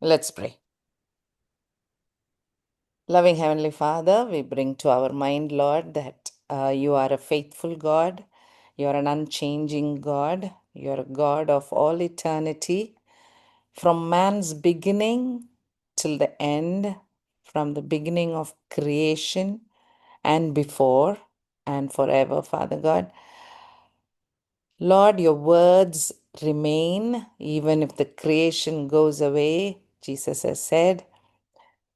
Let's pray. Loving Heavenly Father, we bring to our mind, Lord, that you are a faithful God. You are an unchanging God. You are a God of all eternity. From man's beginning till the end, from the beginning of creation and before and forever, Father God. Lord, your words remain even if the creation goes away. Jesus has said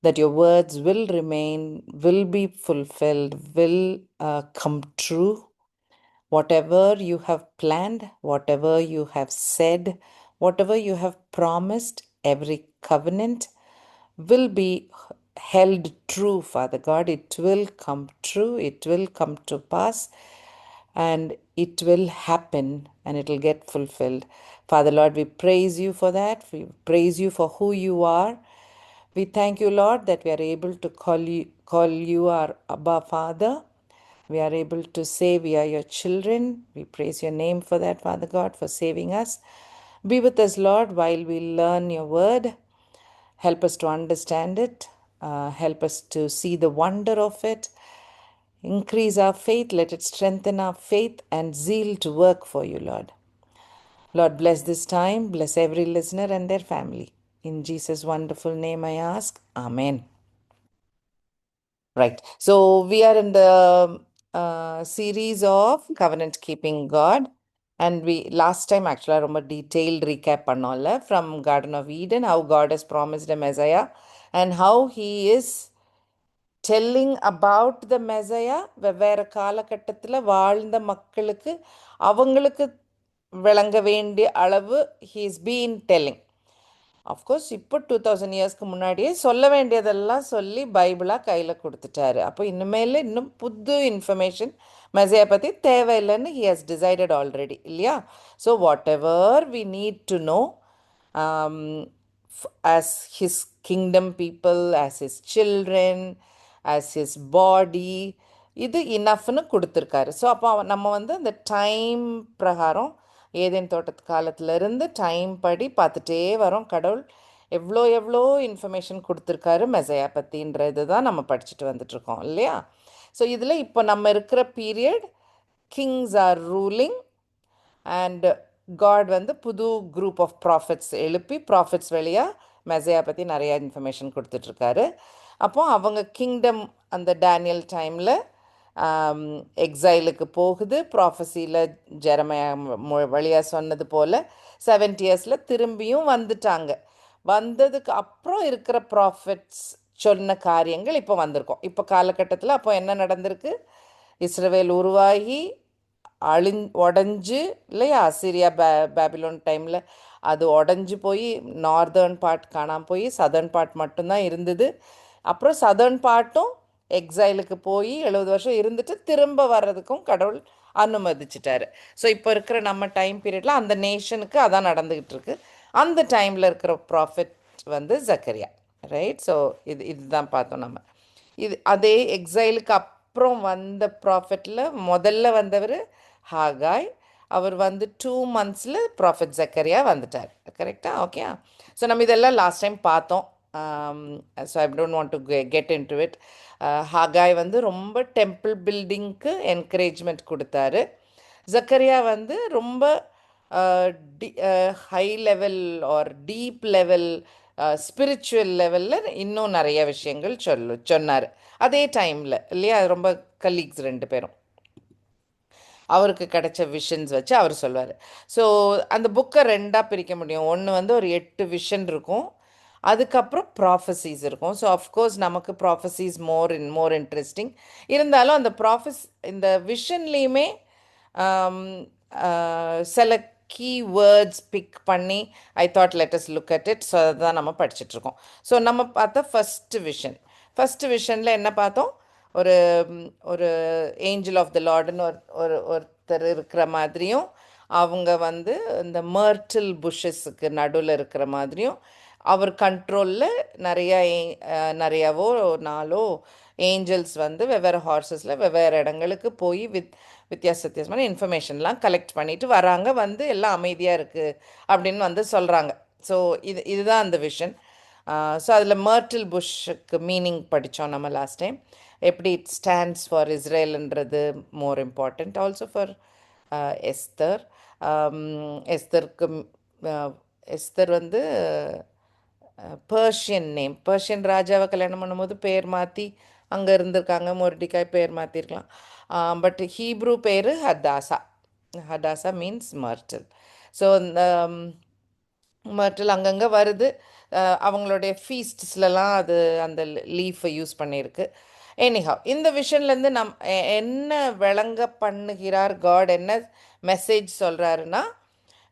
that your words will remain, will be fulfilled, will come true. Whatever you have planned, whatever you have said, whatever you have promised, every covenant will be held true, Father God. It will come true, it will come to pass, and it will happen and it will get fulfilled. Father Lord, we praise you for that. We praise you for who you are. We thank you, Lord, that we are able to call you our Abba Father. We are able to say we are your children. We praise your name for that, Father God, for saving us. Be with us, Lord, while we learn your word. Help us to understand it. Help us to see the wonder of it. Increase our faith. Let it strengthen our faith and zeal to work for you, Lord. Lord, bless this time. Bless every listener and their family. In Jesus' wonderful name I ask. Amen. Right. So we are in the series of covenant keeping God. And we last time actually ரொம்ப detailed recap பண்ணோம்ல from Garden of Eden, how God has promised a Messiah and how he is telling about the Messiah வெவ்வேறு காலகட்டத்தில் வாழ்ந்த மக்களுக்கு அவங்களுக்கு விளங்க வேண்டிய அளவு he is been telling. Of course இப்போ 2000 இயர்ஸ்க்கு முன்னாடியே சொல்ல வேண்டியதெல்லாம் சொல்லி பைபிளாக கையில் கொடுத்துட்டாரு. அப்போ இனிமேல் இன்னும் புது இன்ஃபர்மேஷன் மெசையை பற்றி தேவையில்லைன்னு ஹி ஹஸ் டிசைடட் ஆல்ரெடி இல்லையா? So whatever we need to know as his kingdom people, as his children, as his body, இது இனஃப்னு கொடுத்துருக்காரு. ஸோ அப்போ நம்ம வந்து அந்த டைம் பிரகாரம் ஏதேன் தோட்டத்து காலத்துலேருந்து டைம் படி பார்த்துட்டே வரோம். கடவுள் எவ்வளோ எவ்வளோ இன்ஃபர்மேஷன் கொடுத்துருக்காரு மெசையா பற்றின்றது தான் நம்ம படிச்சுட்டு வந்துட்ருக்கோம் இல்லையா? ஸோ இதில் இப்போ நம்ம இருக்கிற period kings are ruling and God வந்து புது குரூப் ஆஃப் ப்ராஃபிட்ஸ் எழுப்பி ப்ராஃபிட்ஸ் வழியாக மெசையா பற்றி நிறையா இன்ஃபர்மேஷன் கொடுத்துட்ருக்காரு. அப்போ அவங்க கிங்டம் அந்த டேனியல் டைமில் எக்ஸைலுக்கு போகுது. ப்ராஃபஸியில் ஜெரமையா வழியாக சொன்னது போல் 70 இயர்ஸில் திரும்பியும் வந்துட்டாங்க. வந்ததுக்கு அப்புறம் இருக்கிற ப்ராஃபிட்ஸ் சொன்ன காரியங்கள் இப்போ வந்திருக்கோம். இப்போ காலகட்டத்தில் அப்போ என்ன நடந்திருக்கு? இஸ்ரவேல் உருவாகி உடஞ்சி இல்லையா? அசிரியா பேபிலோன் டைமில் அது உடஞ்சி போய் நார்தர்ன் பார்ட் காணாமல் போய் சதர்ன் பார்ட் மட்டும்தான் இருந்தது. அப்புறம் சதர்ன் பார்ட்டும் எக்ஸைலுக்கு போய் 70 வருஷம் இருந்துட்டு திரும்ப வர்றதுக்கும் கடவுள் அனுமதிச்சிட்டாரு. ஸோ இப்போ இருக்கிற நம்ம டைம் பீரியடில் அந்த நேஷனுக்கு அதான் நடந்துக்கிட்டு இருக்கு. அந்த டைமில் இருக்கிற ப்ராஃபிட் வந்து ஜக்கரியா, ரைட்? ஸோ இதுதான் பார்த்தோம் நம்ம. அதே எக்ஸைலுக்கு அப்புறம் வந்த ப்ராஃபிட்டில் முதல்ல வந்தவர் ஹாகாய். அவர் வந்து 2 months ப்ராஃபிட் ஜக்கரியா வந்துட்டார். கரெக்டாக? ஓகே. ஸோ நம்ம இதெல்லாம் லாஸ்ட் டைம் பார்த்தோம். So I don't want to get into it. Haggai வந்து ரொம்ப டெம்பிள் பில்டிங்க்கு என்கரேஜ்மெண்ட் கொடுத்தாரு. ஜக்கரியா வந்து ரொம்ப high level or deep level spiritual லெவலில் இன்னும் நிறைய விஷயங்கள் சொன்னார் அதே டைமில் இல்லையா? ரொம்ப கலீக்ஸ் 2 பேரும் அவருக்கு கிடைச்ச விஷன்ஸ் வச்சு அவர் சொல்வார். ஸோ அந்த புக்கை 2ஆக பிரிக்க முடியும். ஒன்று வந்து ஒரு 8 விஷன் இருக்கும், அதுக்கப்புறம் ப்ராஃபஸிஸ் இருக்கும். ஸோ அஃப்கோர்ஸ் நமக்கு ப்ராஃபஸிஸ் மோர் இன்ட்ரெஸ்டிங். இருந்தாலும் அந்த இந்த விஷன்லேயுமே சில கீ வேர்ட்ஸ் பிக் பண்ணி I thought let us look at it. So அதுதான் நம்ம படிச்சுட்ருக்கோம். ஸோ நம்ம பார்த்தா ஃபஸ்ட்டு விஷனில் என்ன பார்த்தோம்? ஒரு ஒரு ஏஞ்சல் ஆஃப் த லார்டுன்னு ஒருத்தர் இருக்கிற மாதிரியும், அவங்க வந்து இந்த மர்டில் புஷ்ஷஸுக்கு நடுவில் இருக்கிற மாதிரியும், அவர் கண்ட்ரோலில் நிறையாவோ 4 ஏஞ்சல்ஸ் வந்து வெவ்வேறு ஹார்சஸில் வெவ்வேறு இடங்களுக்கு போய் வித்தியாசமான இன்ஃபர்மேஷன்லாம் கலெக்ட் பண்ணிட்டு வராங்க. வந்து எல்லாம் அமைதியாக இருக்குது அப்படின்னு வந்து சொல்கிறாங்க. ஸோ இதுதான் அந்த விஷன். ஸோ அதில் மர்டில் புஷ்க்கு மீனிங் படித்தோம் நம்ம லாஸ்ட் டைம். எப்படி இட் ஸ்டாண்ட்ஸ் ஃபார் இஸ்ரேல்ன்றது more important. Also for Esther. எஸ்தருக்கு எஸ்தர் வந்து பர்ஷியன் நேம். பர்ஷியன் ராஜாவை கல்யாணம் பண்ணும்போது பேர் மாற்றி அங்கே இருந்திருக்காங்க. மொர்டிகாய் பேர் மாற்றிருக்கலாம். பட் ஹீப்ரூ பேர் ஹதாசா. ஹதாசா மீன்ஸ் மர்டில். ஸோ இந்த மர்டில் அங்கங்கே வருது. அவங்களுடைய ஃபீஸ்ட்ஸ்லலாம் அது அந்த லீஃபை யூஸ் பண்ணியிருக்கு. எனிஹவ், இந்த விஷன்லேருந்து என்ன விளங்க பண்ணுகிறார் காட், என்ன மெசேஜ் சொல்கிறாருன்னா,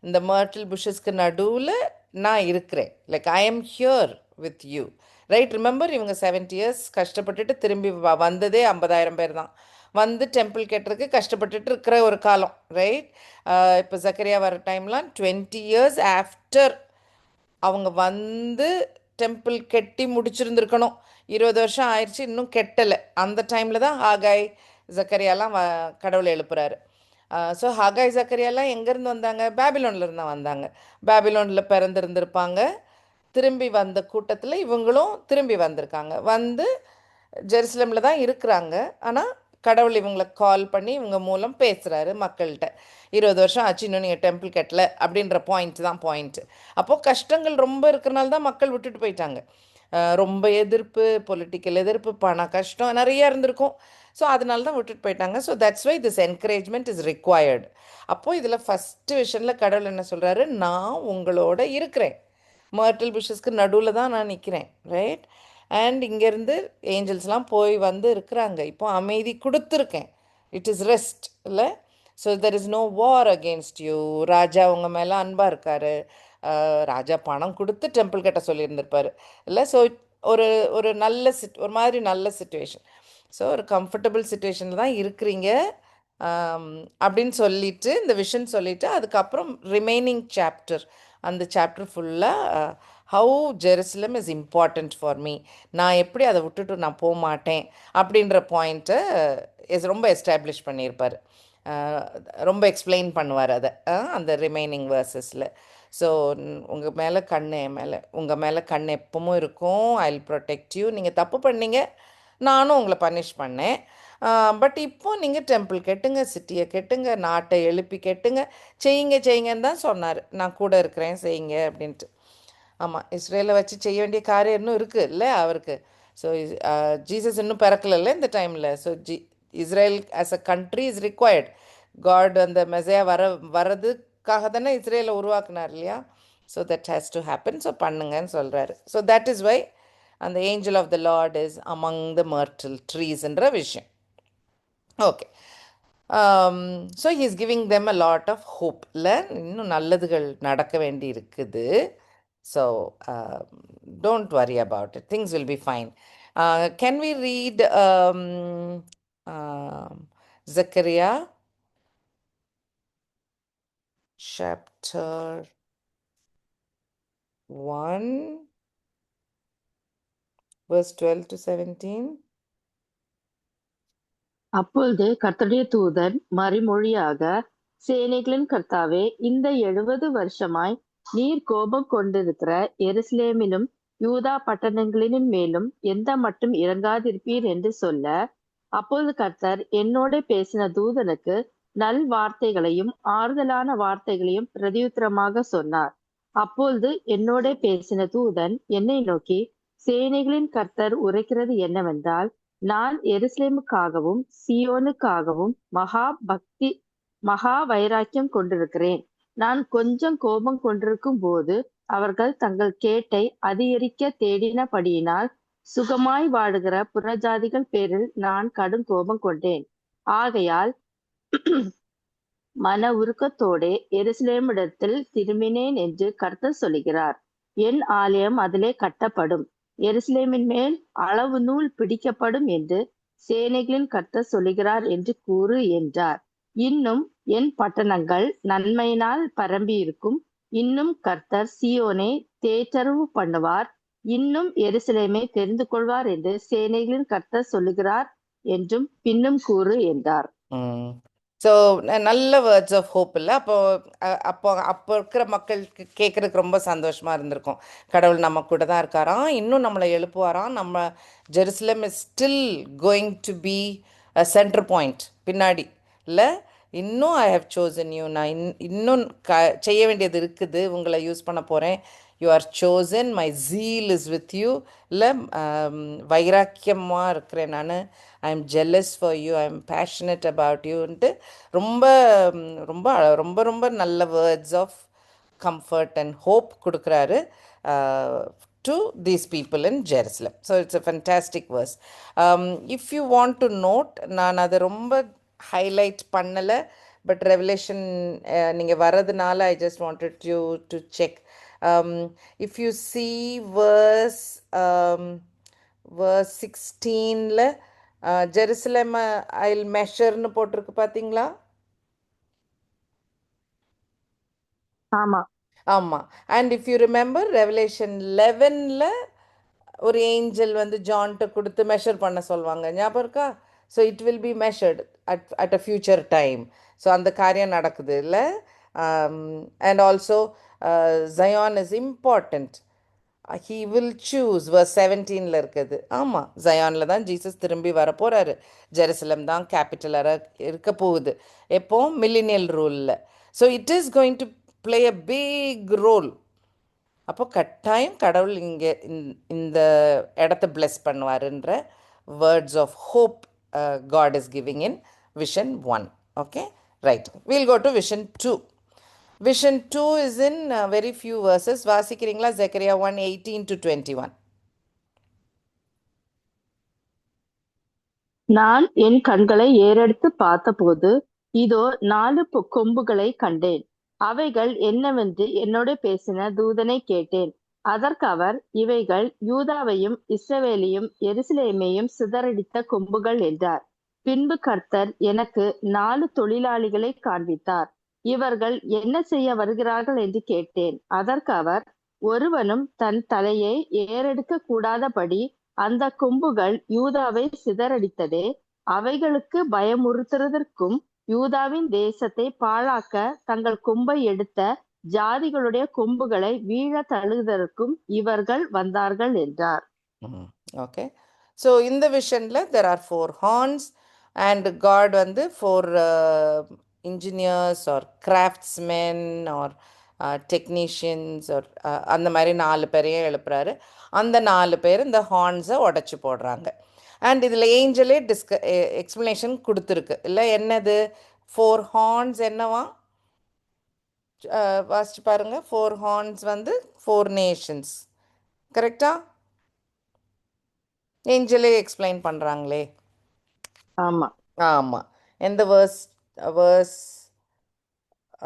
இந்த மர்டில் புஷஸ்க்கு நடுவில் நான் இருக்கிறேன். Like I am here with you. Right? Remember, இவங்க 70 இயர்ஸ் கஷ்டப்பட்டுட்டு திரும்பி வந்ததே 50,000 பேர் தான். வந்து டெம்பிள் கட்டுறதுக்கு கஷ்டப்பட்டுட்டு இருக்கிற ஒரு காலம். ரைட்? இப்போ ஜக்கரியா வர டைம்லாம் 20 இயர்ஸ் ஆஃப்டர் அவங்க வந்து டெம்பிள் கெட்டி முடிச்சிருந்துருக்கணும். 20 வருஷம் ஆயிடுச்சு, இன்னும் கெட்டலை. அந்த டைமில் தான் ஹாகாய் ஜக்கரியாலாம் கடவுளை எழுப்புறாரு. ஸோ ஹாகாய் ஜக்கரியாலாம் எங்கேருந்து வந்தாங்க? பேபிலோன்லேருந்து தான் வந்தாங்க. பேபிலோனில் பிறந்திருந்திருப்பாங்க. திரும்பி வந்த கூட்டத்தில் இவங்களும் திரும்பி வந்திருக்காங்க. வந்து ஜெருசலமில் தான் இருக்கிறாங்க. ஆனால் கடவுள் இவங்களை கால் பண்ணி இவங்க மூலம் பேசுகிறாரு மக்கள்கிட்ட. 20 வருஷம் ஆச்சு, இன்னும் நீங்கள் டெம்பிள் கட்டலை அப்படின்ற பாயிண்ட் தான் பாயிண்ட்டு. அப்போது கஷ்டங்கள் ரொம்ப இருக்கிறனால தான் மக்கள் விட்டுட்டு போயிட்டாங்க. ரொம்ப எதிர்ப்பு, பொலிட்டிக்கல் எதிர்ப்பு, பண கஷ்டம் நிறையா இருந்திருக்கும். ஸோ அதனால தான் விட்டுட்டு போயிட்டாங்க. So that's why this encouragement is required. அப்போது இதில் ஃபஸ்ட்டு விஷனில் கடவுள் என்ன சொல்கிறாரு? நான் உங்களோட இருக்கிறேன். மர்டில் புஷஸ்க்கு நடுவில் தான் நான் நிற்கிறேன். ரைட்? அண்ட் இங்கேருந்து ஏஞ்சல்ஸ்லாம் போய் வந்து இருக்கிறாங்க. இப்போ அமைதி கொடுத்துருக்கேன். இட் இஸ் ரெஸ்ட் இல்லை? So there is no war against you. ராஜா உங்கள் மேலே அன்பாக இருக்கார். ராஜா பணம் கொடுத்து டெம்பிள் கட்ட சொல்லியிருந்திருப்பார் இல்லை? ஸோ ஒரு ஒரு நல்ல ஒரு மாதிரி நல்ல சுச்சுவேஷன். ஸோ ஒரு கம்ஃபர்டபுள் சுச்சுவேஷனில் தான் இருக்கிறீங்க அப்படின்னு சொல்லிட்டு இந்த விஷன் சொல்லிவிட்டு அதுக்கப்புறம் ரிமைனிங் சாப்டர், அந்த சாப்டர் ஃபுல்லாக how Jerusalem is important for me, நான் எப்படி அதை விட்டுட்டு நான் போக மாட்டேன் அப்படின்ற பாயிண்ட்டை ரொம்ப எஸ்டாப்ளிஷ் பண்ணியிருப்பார். ரொம்ப எக்ஸ்பிளைன் பண்ணுவார் அதை அந்த ரிமைனிங் வேர்சஸில். ஸோ உங்கள் மேலே கண், என் மேலே உங்கள் மேலே கண் எப்பவும் இருக்கும். ஐ வில் ப்ரொடெக்ட் யூ. நீங்கள் தப்பு பண்ணீங்க, நானும் உங்களை பனிஷ் பண்ணேன். பட் இப்போ நீங்கள் டெம்பிள் கெட்டுங்க, சிட்டியை கெட்டுங்க, நாட்டை எழுப்பி கெட்டுங்க, செய்யுங்கன்னு தான் சொன்னார். நான் கூட இருக்கிறேன், செய்யுங்க அப்படின்ட்டு. ஆமாம், இஸ்ரேலை வச்சு செய்ய வேண்டிய காரியம் இன்னும் இருக்குது இல்லை அவருக்கு. ஸோ ஜீசஸ் இன்னும் பிறக்கலைல்ல இந்த time. So Israel as a country is required. God அந்த மெசையா வரதுக்காக தானே இஸ்ரேலை உருவாக்குனார் இல்லையா? So that has to happen. So பண்ணுங்கன்னு சொல்கிறாரு. ஸோ தட் இஸ் வை அந்த angel of the Lord is among the myrtle ட்ரீஸ்ன்ற விஷயம். Okay. So he is giving them a lot of hope. இல்லை, இன்னும் நல்லதுகள் நடக்க வேண்டி இருக்குது. So don't worry about it, things will be fine. Can we read Zechariah chapter 1 verse 12 to 17? அப்பொழுது கர்த்தருடைய தூதன் மறுமொழியாக, சேனைகளின் கர்த்தாவே, இந்த 70 வருஷமாய் நீர் கோபம் கொண்டிருக்கிற எருசலேமிலும் யூதா பட்டணங்களின் மேலும் எந்த மட்டும் இறங்காதிருப்பீர் என்று சொல்ல, அப்பொழுது கர்த்தர் என்னோட பேசின தூதனுக்கு நல் வார்த்தைகளையும் ஆறுதலான வார்த்தைகளையும் பிரதியுத்தரமாக சொன்னார். அப்பொழுது என்னோட பேசின தூதன் என்னை நோக்கி, சேனைகளின் கர்த்தர் உரைக்கிறது என்னவென்றால், நான் எருசலேமுக்காகவும் சீயோனுக்காகவும் மகா வைராக்கியம் கொண்டிருக்கிறேன். நான் கொஞ்சம் கோபம் கொண்டிருக்கும் போது அவர்கள் தங்கள் கேட்டை அதிகரிக்க தேடினபடியினால் சுகமாய் வாடுகிற புறஜாதிகள் பேரில் நான் கடும் கோபம் கொண்டேன். ஆகையால் மன உருக்கத்தோடே எருசலேமிடத்தில் திரும்பினேன் என்று கர்த்தர் சொல்லுகிறார். என் ஆலயம் அதிலே கட்டப்படும், எருசலேமின் மேல் அளவு நூல் பிடிக்கப்படும் என்று சேனைகளின் கர்த்தர் சொல்லுகிறார் என்று கூறு என்றார். இன்னும் என் பட்டணங்கள் நன்மையினால் பரம்பியிருக்கும். இன்னும் கர்த்தர் சீயோனை தேற்றரவு பண்ணுவார். இன்னும் எருசலேமை தெரிந்து கொள்வார் என்று சேனைகளின் கர்த்தர் சொல்லுகிறார் என்றும் பின்னும் கூறு என்றார். ஸோ நல்ல வேர்ட்ஸ் ஆஃப் ஹோப் இல்லை. அப்போ இருக்கிற மக்களுக்கு கேட்குறதுக்கு ரொம்ப சந்தோஷமாக இருந்திருக்கும். கடவுள் நம்ம கூட தான் இருக்காராம், இன்னும் நம்மளை எழுப்புவாராம், நம்ம Jerusalem is still going to be a centre point பின்னாடி இல்லை. இன்னும் ஐ ஹவ் சோசன் யூ, நான் இன்னும் செய்ய வேண்டியது இருக்குது, உங்களை யூஸ் பண்ண போகிறேன். You are chosen, my zeal is with you. இல்லை வைராக்கியமாக இருக்கிறேன் நான். I am jealous for you, I am passionate about யூன்ட்டு ரொம்ப ரொம்ப ரொம்ப ரொம்ப நல்ல words of comfort and hope கொடுக்குறாரு to these people in Jerusalem. So it's a fantastic verse. If you want to note, நான் அதை ரொம்ப ஹைலைட் பண்ணலை, பட் ரெவலேஷன் நீங்கள் வர்றதுனால I just wanted you to check. If you see verse 16ல Jerusalem I'll மெஷர்னு போட்டிருக்கு பார்த்தீங்களா? ஆமா. ஆமாம். And if you remember Revelation 11ல் ஒரு ஏஞ்சல் வந்து ஜான்கிட்ட கொடுத்து மெஷர் பண்ண சொல்லுவாங்க, ஞாபகம் இருக்கா? So it will be measured at a future time. So அந்த காரியம் நடக்குது இல்லை. And also Zion is important. He will choose verse 17ல் இருக்குது. ஆமாம், ஜயானில் தான் ஜீசஸ் திரும்பி வர போகிறாரு. ஜெருசலம் தான் கேபிட்டலாக இருக்க போகுது. எப்போ? மில்லினியல் ரூலில். So it is going to play a big role. அப்போ கட்டாயம் கடவுள் இங்கே இந்த இடத்த பிளெஸ் பண்ணுவாருன்ற words of hope God is giving in vision 1. Okay, right. We'll go to vision 2. Vision 2 is in very few verses. வாசிக்கிறீங்களா? Zechariah 1:18-21. நான் என் கண்களை ஏறெடுத்து பார்த்தபோது இதோ 4 கொம்புகளை கண்டேன். அவைகள் என்னவென்று என்னோட பேசின தூதனை கேட்டேன். அதற்கு அவர், இவைகள் யூதாவையும் இஸ்ரவேலையும் எருசலேமையும் சிதறடித்த கொம்புகள் என்றார். பின்பு கர்த்தர் எனக்கு 4 தொழிலாளிகளை காண்பித்தார். இவர்கள் என்ன செய்ய வருகிறார்கள் என்று கேட்டேன். அதற்கு அவர், ஒருவனும் தன் தலையை ஏறெடுக்க கூடாதபடி அந்த கொம்புகள் யூதாவை சிதறடித்ததே, அவைகளுக்கு பயமுறுத்துறதற்கும் யூதாவின் தேசத்தை பாழாக்க தங்கள் கொம்பை எடுத்த ஜாதிகளுடைய கொம்புகளை வீழ தழுதற்கும் இவர்கள் வந்தார்கள் என்றார். ஓகே, ஸோ இந்த விஷனில் there are 4 horns and God வந்து 4 engineers or craftsmen or technicians or அந்த மாதிரி 4 பேரையும் எழுப்புறாரு. அந்த 4 பேர் இந்த ஹார்ன்ஸை உடச்சி போடுறாங்க. அண்ட் இதில் ஏஞ்சலே எக்ஸ்ப்ளனேஷன் கொடுத்துருக்கு இல்லை. என்னது 4 ஹார்ன்ஸ் என்னவா? வாசிச்சு பாருங்க. 4 ஹார்ன்ஸ் வந்து 4 நேஷன்ஸ். கரெக்டா? ஏஞ்சலே எக்ஸ்பிளைன் பண்ணுறாங்களே. ஆமா. ஆமாம். எந்த verse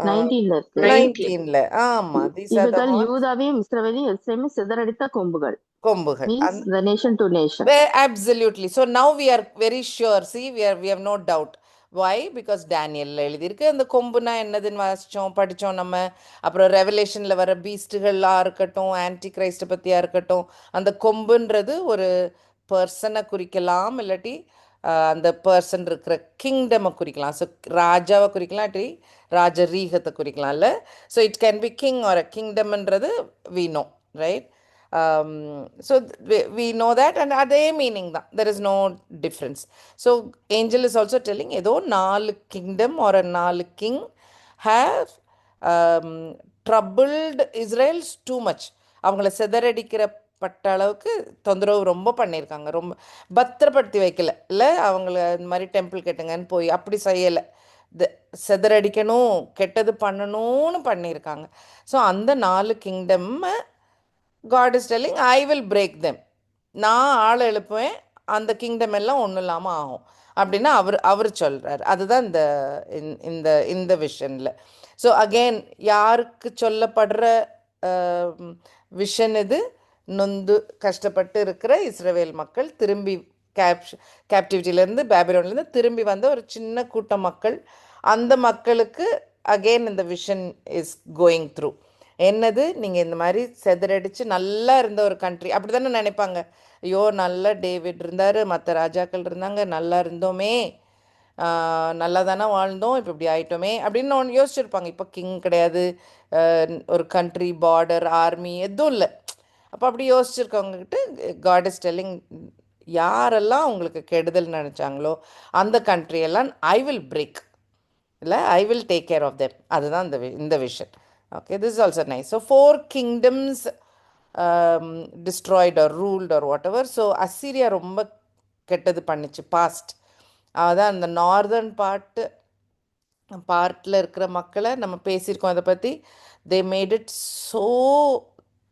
19ல இருக்கு. 19ல. ஆமாம். இவைகள் யூதாவையும் இஸ்ரவேலையும் எருசலேமையும் சிதறடித்த கொம்புகள். கொம்புகள். Means the nation to nation. Absolutely. So now we are very sure. See, we have no doubt. Why? Because டேனியலில் எழுதியிருக்கு. அந்த கொம்புனா என்னதுன்னு வாசித்தோம், படித்தோம் நம்ம. அப்புறம் ரெவலேஷனில் வர பீஸ்ட்டுகள்லாம் இருக்கட்டும், ஆன்டி கிரைஸ்ட்டை பற்றியாக இருக்கட்டும், அந்த கொம்புன்றது ஒரு பர்சனை குறிக்கலாம், இல்லாட்டி அந்த பர்சன் இருக்கிற கிங்டமை குறிக்கலாம். ஸோ ராஜாவை குறிக்கலாம், இல்லாட்டி ராஜரீகத்தை குறிக்கலாம் இல்லை. So it can be king or a கிங்டம்ன்றது we know, right? So we know that, and அதே மீனிங் தான். there is no difference. So angel is also telling ஏதோ 4 kingdom or 4 king have troubled Israel's too much. அவங்கள சிதறடிக்கிற பட்ட அளவுக்கு தொந்தரவு ரொம்ப பண்ணியிருக்காங்க. ரொம்ப பத்திரப்படுத்தி வைக்கல இல்லை. அவங்கள இந்த மாதிரி டெம்பிள் கட்டுங்கன்னு போய் அப்படி செய்யலை. சிதறடிக்கணும், கெட்டது பண்ணணும்னு பண்ணியிருக்காங்க. ஸோ அந்த 4 கிங்டம்மை God is telling, I will break them. நான் ஆளை எழுப்புவேன், அந்த கிங்டம் எல்லாம் ஒன்றும் இல்லாமல் ஆகும் அப்படின்னா அவர் சொல்கிறார். அதுதான் இந்த விஷனில். ஸோ அகெயின் யாருக்கு சொல்லப்படுற விஷன் இது? நொந்து கஷ்டப்பட்டு இருக்கிற இஸ்ரவேல் மக்கள், திரும்பி கேப்டிவிட்டியிலேருந்து பேபிலோன்லேருந்து திரும்பி வந்த ஒரு சின்ன கூட்ட மக்கள். அந்த மக்களுக்கு அகெயின் இந்த விஷன் இஸ் கோயிங் த்ரூ. என்னது? நீங்கள் இந்த மாதிரி செதறடிச்சு நல்லா இருந்த ஒரு கண்ட்ரி, அப்படி தானே நினைப்பாங்க. ஐயோ, நல்ல டேவிட் இருந்தார், மற்ற ராஜாக்கள் இருந்தாங்க, நல்லா இருந்தோமே, நல்லா தானே வாழ்ந்தோம், இப்போ இப்படி ஆயிட்டோமே அப்படின்னு ஒன்று யோசிச்சிருப்பாங்க. இப்போ கிங் கிடையாது, ஒரு கண்ட்ரி, பார்டர், ஆர்மி எதுவும் இல்லை. அப்போ அப்படி யோசிச்சிருக்கவங்ககிட்ட காட் இஸ் டெல்லிங், யாரெல்லாம் உங்களுக்கு கெடுதல் நினச்சாங்களோ அந்த கண்ட்ரியெல்லாம் ஐ வில் பிரேக், இல்லை I will take care of them. அதுதான் இந்த vision. Okay, this is also nice. So 4 kingdoms destroyed or ruled or whatever. So Assyria ரொம்ப கெட்டது பண்ணிச்சு பாஸ்ட். அதான் அந்த நார்தர்ன் பார்ட்டில் இருக்கிற மக்களை நம்ம பேசியிருக்கோம் அதை பற்றி. They made it so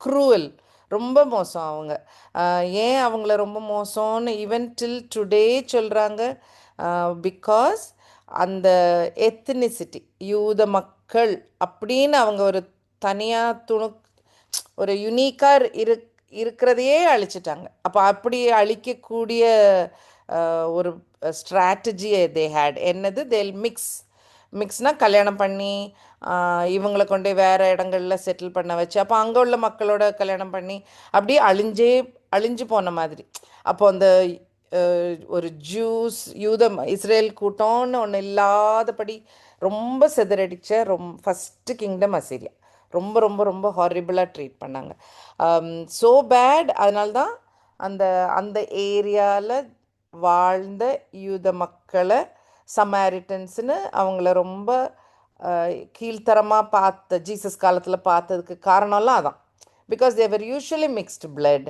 cruel, ரொம்ப மோசம் அவங்க. ஏன் அவங்கள ரொம்ப மோசம்னு ஈவன் டில் டுடே சொல்கிறாங்க. பிகாஸ் அந்த எத்னிசிட்டி, யூத மக்கள் அப்படின்னு அவங்க ஒரு தனியாக ஒரு யுனீக்காக இருக்கிறதையே அழிச்சிட்டாங்க. அப்போ அப்படி அழிக்கக்கூடிய ஒரு ஸ்ட்ராட்டஜி தே ஹேட். என்னது, தேல் மிக்ஸ்னால் கல்யாணம் பண்ணி இவங்களை கொண்டு வேறு இடங்களில் செட்டில் பண்ண வச்சு, அப்போ அங்கே உள்ள மக்களோட கல்யாணம் பண்ணி அப்படியே அழிஞ்சு போன மாதிரி. அப்போ அந்த ஒரு இஸ்ரேல் கூட்டம்னு ஒன்று இல்லாதபடி ரொம்ப சிதறடிச்ச ஃபஸ்ட்டு கிங்டம் அசீரியா. ரொம்ப ரொம்ப ரொம்ப ஹாரிபிளாக ட்ரீட் பண்ணாங்க. So bad. அதனால்தான் அந்த அந்த ஏரியாவில் வாழ்ந்த யூத மக்களை சமாரிட்டன்ஸ்னு அவங்கள ரொம்ப கீழ்த்தரமாக ஜீசஸ் காலத்தில் பார்த்ததுக்கு காரணம்லாம் அதான். Because they usually mixed blood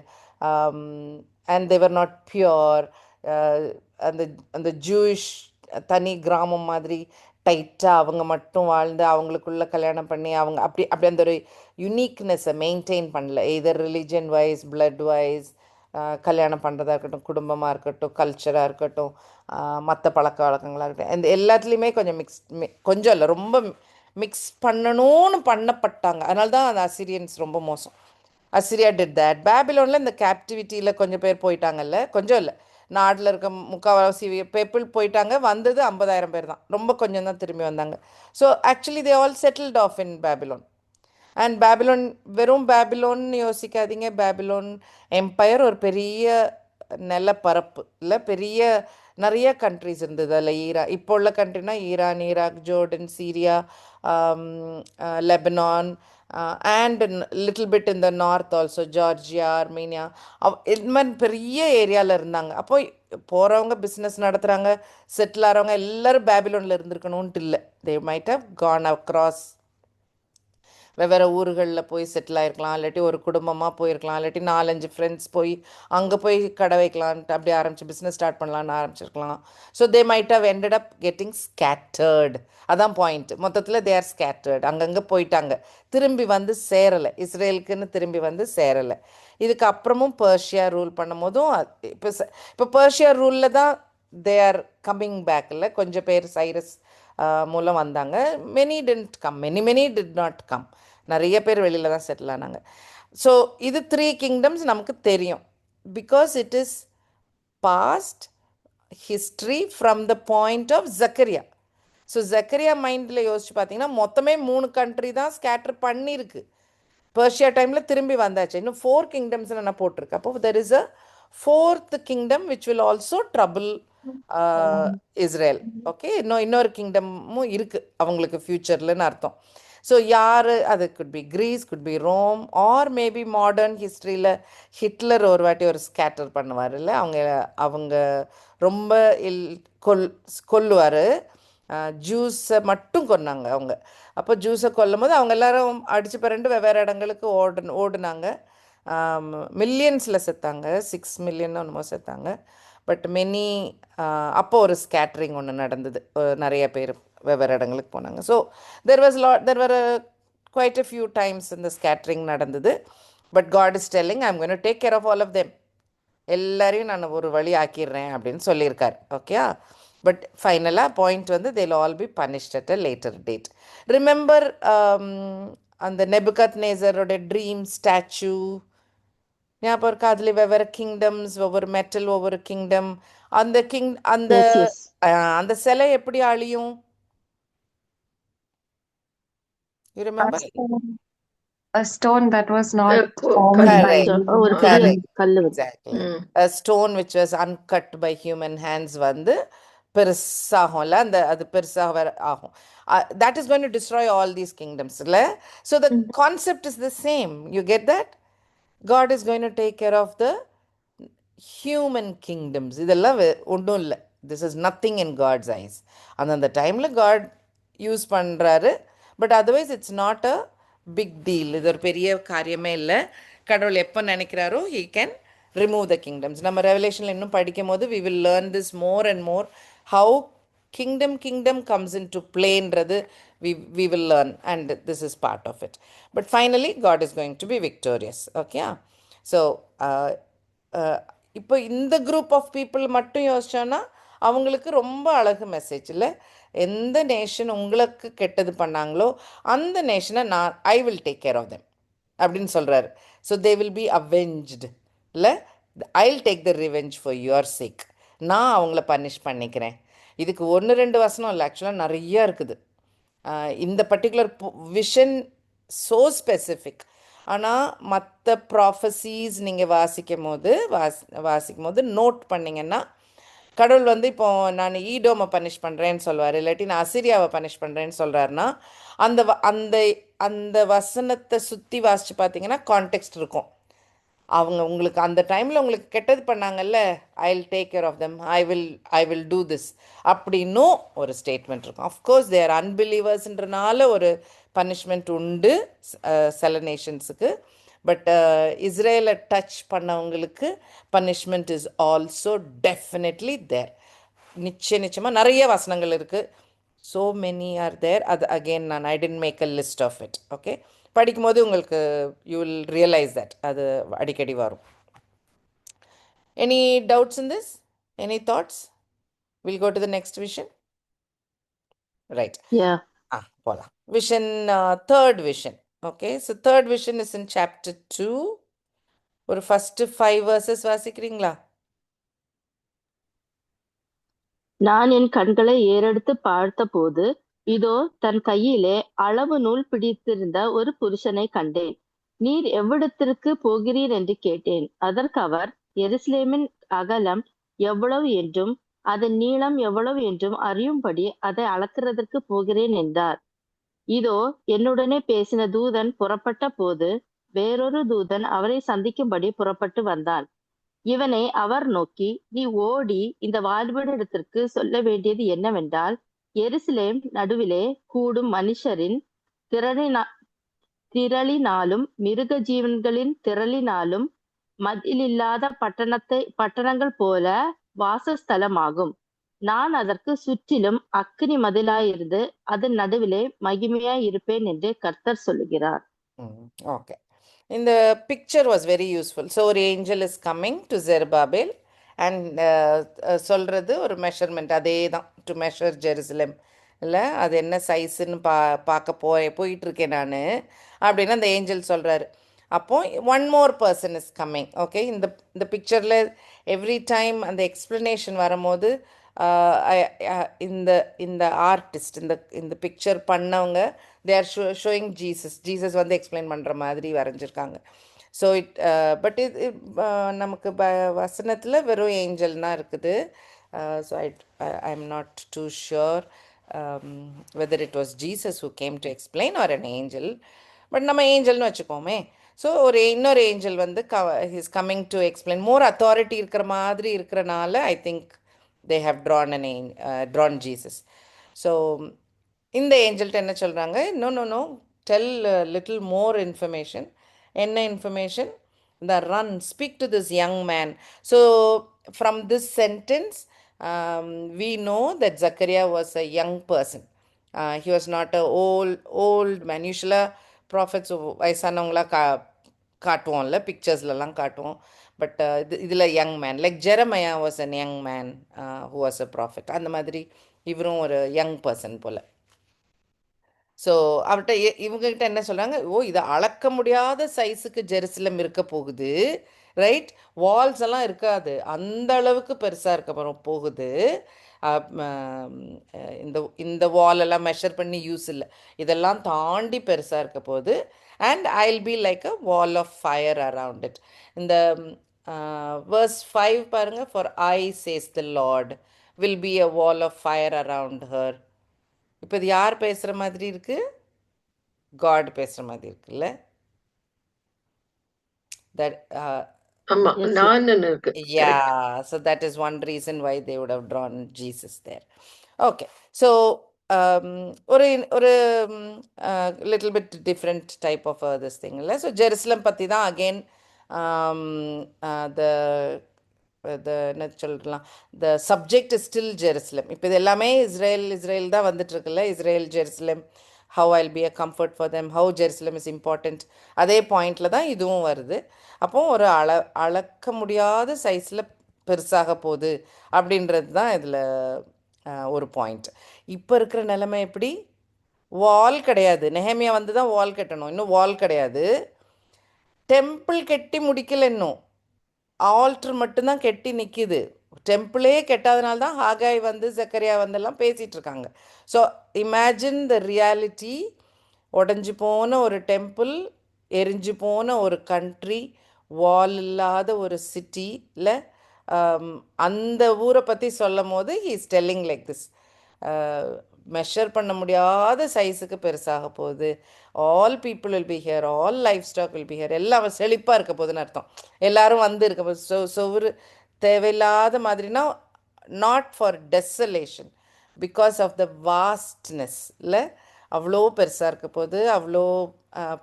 and they not pure. அந்த அந்த ஜூயிஷ் தனி கிராமம் மாதிரி டைட்டாக அவங்க மட்டும் வாழ்ந்து அவங்களுக்குள்ள கல்யாணம் பண்ணி அவங்க அப்படி அந்த ஒரு யுனீக்னஸை மெயின்டைன் பண்ணல. எதர் ரிலிஜன் வைஸ், பிளட் வைஸ், கல்யாணம் பண்ணுறதா இருக்கட்டும், குடும்பமாக இருக்கட்டும், கல்ச்சராக இருக்கட்டும், மற்ற பழக்க வழக்கங்களாக இருக்கட்டும், இந்த எல்லாத்துலேயுமே கொஞ்சம் கொஞ்சம் இல்லை, ரொம்ப மிக்ஸ் பண்ணணும்னு பண்ணப்பட்டாங்க. அதனால தான் அந்த அசிரியன்ஸ் ரொம்ப மோசம். Assyria did that. பேபிலோனில் இந்த கேப்டிவிட்டியில் கொஞ்சம் பேர் போயிட்டாங்கல்ல, கொஞ்சம் இல்லை, நாட்டில் இருக்க முக்கால்வாசி பீப்புள் போயிட்டாங்க. வந்தது 50,000 பேர் தான், ரொம்ப கொஞ்சம் தான் திரும்பி வந்தாங்க. So actually they all settled off in Babylon. And Babylon வெறும் பேபிலோன்னு யோசிக்காதீங்க. பேபிலோன் எம்பையர் ஒரு பெரிய நிலப்பரப்பு இல்லை, நிறைய கண்ட்ரிஸ் இருந்தது அதில். இப்போ உள்ள கண்ட்ரினா Iran, Iraq, Jordan, Syria, Lebanon, and little bit in the north also, Georgia, Armenia, இது மாதிரி பெரிய ஏரியாவில் இருந்தாங்க. அப்போ போகிறவங்க, பிஸ்னஸ் நடத்துகிறாங்க, செட்டில் ஆகிறவங்க எல்லோரும் பேபிலோனில் இருந்திருக்கணும்ன்ட்டு இல்லை. They might have gone across, வெவ்வேறு ஊர்களில் போய் செட்டில் ஆகிருக்கலாம், இல்லாட்டி ஒரு குடும்பமாக போயிருக்கலாம், இல்லாட்டி 4-5 ஃப்ரெண்ட்ஸ் போய் அங்கே போய் கடை வைக்கலான்ட்டு அப்படி ஆரம்பிச்சு பிஸ்னஸ் ஸ்டார்ட் பண்ணலான்னு ஆரம்பிச்சிருக்கலாம். So they might have ended up getting scattered. அதான் பாயிண்ட். மொத்தத்தில் தே ஆர் ஸ்கேட்டர்டு, அங்கங்கே போயிட்டாங்க, திரும்பி வந்து சேரலை, இஸ்ரேலுக்குன்னு திரும்பி வந்து சேரலை. இதுக்கு அப்புறமும் பர்ஷியா ரூல் பண்ணும் போதும் இப்போ பர்ஷியா ரூலில் தான் தே ஆர் கம்மிங் பேக். இல்லை, கொஞ்சம் பேர் சைரஸ் மூலம் வந்தாங்க. Many did not come. நிறைய பேர் வெளியில் தான் செட்டில் ஆனாங்க. ஸோ இது 3 kingdoms நமக்கு தெரியும். Because it is past history from the point of Zechariah. So Zechariah மைண்டில் யோசிச்சு பார்த்தீங்கன்னா மொத்தமே 3 கண்ட்ரி தான் ஸ்கேட்டர் பண்ணியிருக்கு. பர்ஷியா டைமில் திரும்பி வந்தாச்சு. இன்னும் 4 kingdoms நான் போட்டிருக்கு. அப்போ there is a 4th kingdom which will also trouble Israel. Okay, இன்னொரு கிங்டமும் இருக்குது அவங்களுக்கு ஃப்யூச்சர்லன்னு அர்த்தம். ஸோ யார் அது? Could be Greece, could be Rome, or maybe modern ஹிஸ்ட்ரியில் ஹிட்லர் ஒரு வாட்டி ஒரு ஸ்கேட்டர் பண்ணுவார் இல்லை, அவங்க ரொம்ப கொல்லுவார். ஜூஸை மட்டும் கொன்னாங்க அவங்க. அப்போ ஜூஸை கொல்லும் போது அவங்க எல்லாரும் அடித்து பிறண்டு வெவ்வேறு இடங்களுக்கு ஓடுனாங்க. மில்லியன்ஸில் செத்தாங்க, 6 million ஒன்றுமோ செத்தாங்க. பட் மெனி அப்போ ஒரு ஸ்கேட்ரிங் ஒன்று நடந்தது, நிறைய பேர் வெவ்வேறு இடங்களுக்கு போனாங்க. So there were quite a few times இந்த ஸ்கேட்ரிங் நடந்தது. But God is telling, I am going to take care of all of them. எல்லாரையும் நான் ஒரு வழி ஆக்கிடுறேன் அப்படின்னு சொல்லியிருக்கார். ஓகே, பட் ஃபைனலாக பாயிண்ட் வந்து they'll all be punished at a later date. Remember அந்த நெபுகத்நேசரோட ட்ரீம் ஸ்டாச்சு ஞாபகம் இருக்கா? அதில் வெவ்வேறு கிங்டம்ஸ், ஒவ்வொரு மெட்டல், ஒவ்வொரு கிங்டம். அந்த அந்த சிலை எப்படி அழியும்? You remember? A stone that was not correct. Correct. Exactly. A stone which was uncut by human hands வந்து பெருசாகும்ல, அது பெருசாக வேற ஆகும். That is going to destroy all these kingdoms, இல்லை? So the concept is the same. You get that? God is going to take care of the human kingdoms. இதெல்லாம் ஒன்றும் இல்லை. This is nothing in God's eyes. அந்த டைமில் God use பண்ணுறாரு. But otherwise it's not a big deal. இது ஒரு பெரிய காரியமே இல்லை. கடவுள் எப்போ நினைக்கிறாரோ he can remove the kingdoms. நம்ம ரெவலேஷனில் இன்னும் படிக்கும் போது we will learn this more and more, how kingdom comes into playன்றது we will learn, and this is part of it. But finally God is going to be victorious. Okay? So இப்போ இந்த group of people மட்டும் யோசிச்சோன்னா அவங்களுக்கு ரொம்ப அழகு message இல்லை? எந்த nation உங்களுக்கு கெட்டது பண்ணாங்களோ அந்த நேஷனை I will take care of them அப்படின்னு சொல்கிறாரு. So they will be avenged, இல்லை? I will take the revenge for your sake. நான் அவங்கள பனிஷ் பண்ணிக்கிறேன். இதுக்கு 1-2 வசனம் இல்லை, ஆக்சுவலாக நிறையா இருக்குது. இந்த பர்டிகுலர் விஷன் ஸோ ஸ்பெசிஃபிக். ஆனால் மற்ற ப்ராஃபஸீஸ் நீங்கள் வாசிக்கும் போது நோட் பண்ணிங்கன்னா, கடவுள் இப்போ நான் ஈடோமை பனிஷ் பண்ணுறேன்னு சொல்லுவார், இல்லாட்டி நான் அசிரியாவை பனிஷ் பண்ணுறேன்னு சொல்கிறாருன்னா, அந்த அந்த அந்த வசனத்தை சுற்றி வாசித்து பார்த்தீங்கன்னா கான்டெக்ஸ்ட் இருக்கும். உங்களுக்கு அந்த டைமில் உங்களுக்கு கெட்டது பண்ணாங்கல்ல, I will take care of them, I will do this அப்படின்னும் ஒரு ஸ்டேட்மெண்ட் இருக்கும். அஃப்கோர்ஸ் தே ஆர் அன்பிலீவர்ஸ்ன்றனால ஒரு பனிஷ்மெண்ட் உண்டு சில நேஷன்ஸுக்கு. பட் இஸ்ரேலை டச் பண்ணவங்களுக்கு punishment is also definitely there. நிச்சயமாக நிறைய வசனங்கள் இருக்குது. So many are there. அது again I didn't make a list of it. Okay, படிக்கும்போது உங்களுக்கு யூ வில் ரியலைஸ் தட் அது அடிக்கடி வரும். Any doubts in this? Any thoughts? We'll go to the next vision. Right, போகலாம். Vision, third vision. Okay, so third vision is in chapter 2. ஒரு first 5 verses வாசிக்கிறீங்களா? நான் என் கண்களை ஏறெடுத்து பார்த்தபோது, இதோ தன் கையிலே அளவு நூல் பிடித்திருந்த ஒரு புருஷனை கண்டேன். நீர் எவ்விடத்திற்கு போகிறீர் என்று கேட்டேன். அதற்கு அவர், எருசலேமின் அகலம் எவ்வளவு என்றும் அதன் நீளம் எவ்வளவு என்றும் அறியும்படி அதை அளக்கிறதற்கு போகிறேன் என்றார். இதோ என்னுடனே பேசின தூதன் புறப்பட்ட போது வேறொரு தூதன் அவரை சந்திக்கும்படி புறப்பட்டு வந்தான். இவனை அவர் நோக்கி, நீ ஓடி இந்த வாலிபனிடத்திற்கு சொல்ல வேண்டியது என்னவென்றால், எருசலேம் நடுவிலே கூடும் மனுஷரின் திரளினாலும் மிருக ஜீவன்களின் திரளினாலும் மதிலில்லாத பட்டணங்கள் போல வாசஸ்தலமாகும். நான் அதற்கு சுற்றிலும் அக்கினி மதிலாயிருந்து அதன் நடுவிலே மகிமையாய் இருப்பேன் என்று கர்த்தர் சொல்லுகிறார். ஓகே, இந்த picture was very useful. So ஒரு angel is coming to Zerubbabel and சொல்கிறது ஒரு மெஷர்மெண்ட், அதே தான், டு மெஷர் ஜெருசலேம், இல்லை? அது என்ன சைஸுன்னு பார்க்க போயிட்டுருக்கேன் நான் அப்படின்னு அந்த ஏஞ்சல் சொல்கிறாரு. அப்போது one more person is coming. Okay, இந்த பிக்சரில் எவ்ரி டைம் அந்த எக்ஸ்ப்ளனேஷன் வரும்போது இந்த ஆர்டிஸ்ட், இந்த பிக்சர் பண்ணவங்க, தே ஆர் ஷோயிங் ஜீசஸ் வந்து எக்ஸ்பிளைன் பண்ணுற மாதிரி வரைஞ்சிருக்காங்க. ஸோ பட் இது நமக்கு வசனத்தில் வெறும் ஏஞ்சல் தான் இருக்குது. So I am not too sure whether it was Jesus who came to explain or an angel. But நம்ம ஏஞ்சல்னு வச்சுக்கோமே. ஸோ இன்னொரு ஏஞ்சல் வந்து he's coming to explain. More authority இருக்கிற மாதிரி இருக்கிறனால I think they have drawn Jesus. So இந்த ஏஞ்சல்கிட்ட என்ன சொல்கிறாங்க? No tell little more information. என்ன information? The run, speak to this young man. So from this sentence we know that Zachariah was a young person. He was not a old man. Usually prophets வயசானவங்களா காட்டுவோம்ல, பிக்சர்ஸ்லாம் காட்டுவோம். But இதில் young man, like Jeremiah was an young man who was a profit. அந்த மாதிரி இவரும் ஒரு young person போல். So அவர்கிட்ட இவங்ககிட்ட என்ன சொல்கிறாங்க? இதை அளக்க முடியாத சைஸுக்கு ஜெருசலம் இருக்க போகுது, ரைட்? வால்ஸ் எல்லாம் இருக்காது, அந்த அளவுக்கு பெருசாக இருக்க போகுது. இந்த வாலெல்லாம் மெஷர் பண்ணி யூஸ் இல்லை, இதெல்லாம் தாண்டி பெருசாக இருக்க போகுது. And I'll be like a wall of fire around it. இந்த verse 5 பாருங்க, for I says the Lord will be a wall of fire around her. இப்போ இது யார் பேசுகிற மாதிரி இருக்கு? காட் பேசுகிற மாதிரி இருக்குல்ல? That ஆமா, Yes, நான் இருக்கு. Correct. yeah, so that is one reason why they would have drawn Jesus there. Okay, so ஒரு little bit different type of this thing இல்லை? So ஜெருசலம் பற்றி தான் again the என்ன சொல்லலாம், the subject is still Jerusalem. இப்போ இது எல்லாமே Israel தான் வந்துட்டு இருக்குல்ல. Israel, Jerusalem, how I'll be a comfort for them, how Jerusalem is important, அதே பாயிண்டில் தான் இதுவும் வருது. அப்போ ஒரு அளக்க முடியாத சைஸில் பெருசாக போகுது அப்படின்றது தான் இதில் ஒரு பாயிண்ட். இப்போ இருக்கிற நிலைமை எப்படி? வால் கிடையாது. நெஹேமியா வந்து தான் வால் கட்டணும், இன்னும் வால் கிடையாது. டெம்பிள் கட்டி முடிக்கல, இன்னும் ஆல்ட்ரு மட்டும்தான் கெட்டி நிற்கிது. டெம்பிளே கெட்டாதனால தான் ஹாகாய் வந்து ஜக்கரியா வந்தெல்லாம் பேசிகிட்டு இருக்காங்க. So imagine the reality. உடஞ்சி போன ஒரு டெம்பிள், எரிஞ்சு போன ஒரு கண்ட்ரி, வால் இல்லாத ஒரு சிட்டியில் அந்த ஊரை பற்றி சொல்லும் போது he is telling like this. Measure பண்ண முடியாத சைஸுக்கு பெருசாக போகுது. All people will be here, all livestock will be here. எல்லாம் செழிப்பாக இருக்க போகுதுன்னு அர்த்தம். எல்லாரும் வந்து இருக்க போது. சொவுரு தேவையில்லாத மாதிரினா, not for desolation, because of the vastness இல்லை, அவ்வளோ பெருசாக இருக்க போகுது, அவ்வளோ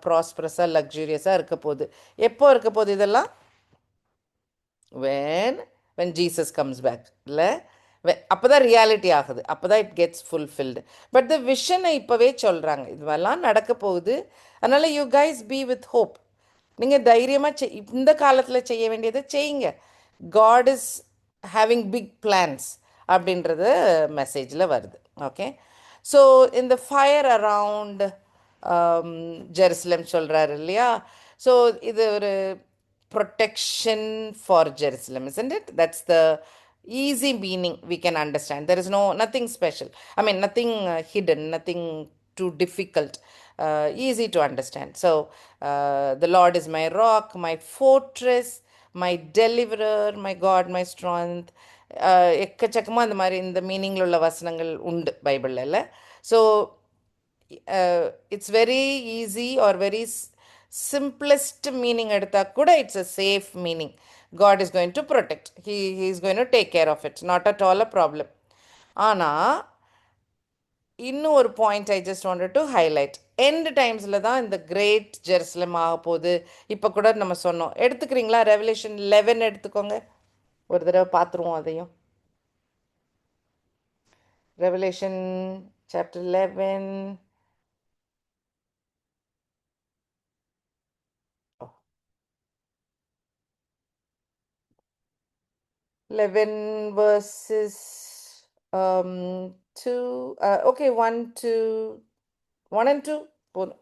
ப்ராஸ்பரஸாக லக்ஸூரியஸாக இருக்க போகுது. எப்போ இருக்க போகுது இதெல்லாம்? when Jesus comes back இல்லை, அப்போ தான் ரியாலிட்டி ஆகுது, அப்போ தான் it gets fulfilled. But the விஷனை இப்போவே சொல்கிறாங்க, இதுவெல்லாம் நடக்க போகுது. அதனால் you guys be with hope. நீங்கள் தைரியமாக இந்த காலத்தில் செய்ய வேண்டியதை செய்யுங்க. God is having big plans அப்படின்றது மெசேஜில் வருது. ஓகே, ஸோ இந்த ஃபயர் அரவுண்ட் ஜெருசலம் சொல்கிறாரு இல்லையா? ஸோ இது ஒரு protection for Jerusalem, isn't it? That's the easy meaning we can understand. There is nothing special. I mean, nothing hidden, nothing too difficult. Easy to understand. So, the Lord is my rock, my fortress, my deliverer, my God, my strength. எக்கச்சக்கமாக அந்த மாதிரி இந்த மீனிங்கில் உள்ள வசனங்கள் உண்டு பைபிளில் இல்லை? So it's very easy are very simplest meaning எடுத்தா கூட it's a safe meaning. God is going to protect. He is going to take care of it. Not at all a problem. ஆனால் இன்னும் ஒரு point I just wanted to highlight. End டைம்ஸில் தான் இந்த great Jerusalem ஆக போகுது. இப்போ கூட நம்ம சொன்னோம். எடுத்துக்கிறீங்களா? ரெவலேஷன் 11 எடுத்துக்கோங்க, ஒரு தடவை பார்த்துருவோம் அதையும். Revelation chapter 11. 11 verses 2, okay, 1 and 2 போதும்.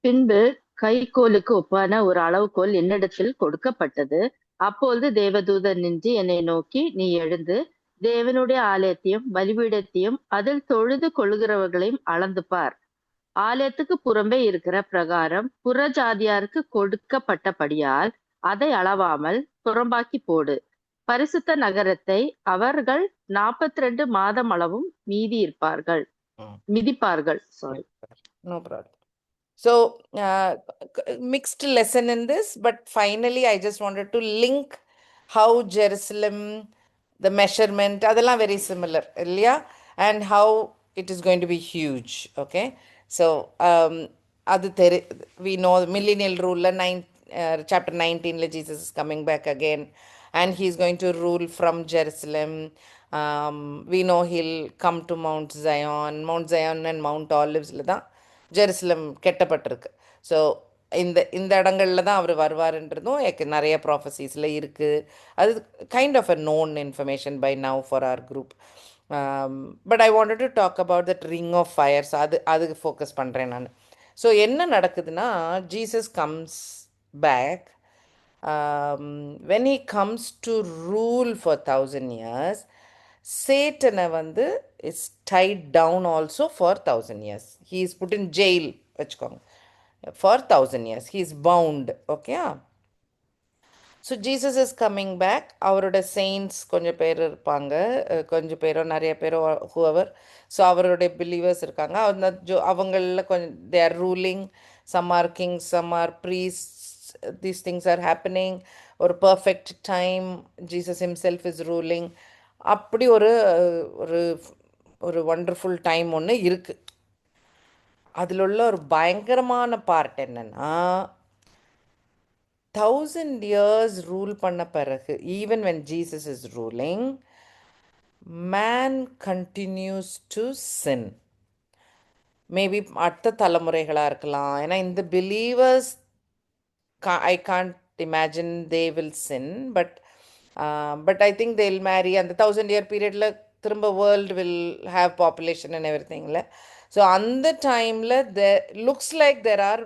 பின்பு கைக்கோலுக்கு ஒப்பான ஒரு அளவுகோல் என்னிடத்தில் கொடுக்கப்பட்டது. அப்பொழுது தேவதூதன் நின்று என்னை நோக்கி, நீ எழுந்து தேவனுடைய ஆலயத்தையும் பலிபீடத்தையும் அதில் தொழுது கொள்கிறவர்களையும் அளந்து பார். ஆலயத்துக்கு புறம்பே இருக்கிற பிரகாரம் புறஜாதியாருக்கு கொடுக்கப்பட்டபடியால் அதை அளவாமல் புறம்பாக்கி போடு. பரிசுத்த நகரத்தை அவர்கள் 42 மாதம் அளவும் மிதிப்பார்கள். Sorry. No problem. So, mixed lesson in this, but finally I just wanted to link how Jerusalem, the measurement, adella very similar, இல்லையா? And how it is going to be huge. Okay, so we know the millennial rule, chapter 19 Jesus is coming back again and he is going to rule from Jerusalem. We know he'll come to Mount Zion and Mount Olives தான் Jerusalem கெட்டப்பட்டிருக்கு. So இந்த இடங்களில் தான் அவர் வருவார்ன்றதும் நிறைய ப்ராஃபஸீஸில் இருக்குது. அது kind of a known information by now for our group. But I wanted to talk about that ring of fires. அதுக்கு ஃபோக்கஸ் பண்ணுறேன் நான். ஸோ என்ன நடக்குதுன்னா, Jesus comes back. When he comes to rule for 1000 years, சேட்டனை வந்து is tied down also for 1000 years. He is put in jail வச்சுக்கோங்க. For 1000 years he is bound. Okay, so Jesus is coming back. அவரோட saints கொஞ்சம் பேர் இருப்பாங்க, கொஞ்சம் பேரோ நிறைய பேரோ ஹூவர். ஸோ அவருடைய பிலீவர்ஸ் இருக்காங்க. அந்த அவங்களில் கொஞ்சம் they are ruling. Some are kings, some are priest. These things are happening. ஒரு perfect time Jesus himself is ruling. அப்படி ஒரு ஒரு ஒரு வண்டர்ஃபுல் டைம் ஒன்று இருக்குது. அதில் உள்ள ஒரு பயங்கரமான பார்ட் என்னன்னா, 1000 years ரூல் பண்ண பிறகு, even when Jesus is ruling, man continues to sin. Maybe அடுத்த தலைமுறைகளாக இருக்கலாம். ஏன்னா இந்த believers I can't imagine they will sin, but I think they'll marry. And the 1000 year period la திரும்ப world will have population and everything la. So அந்த டைம்ல there looks like there are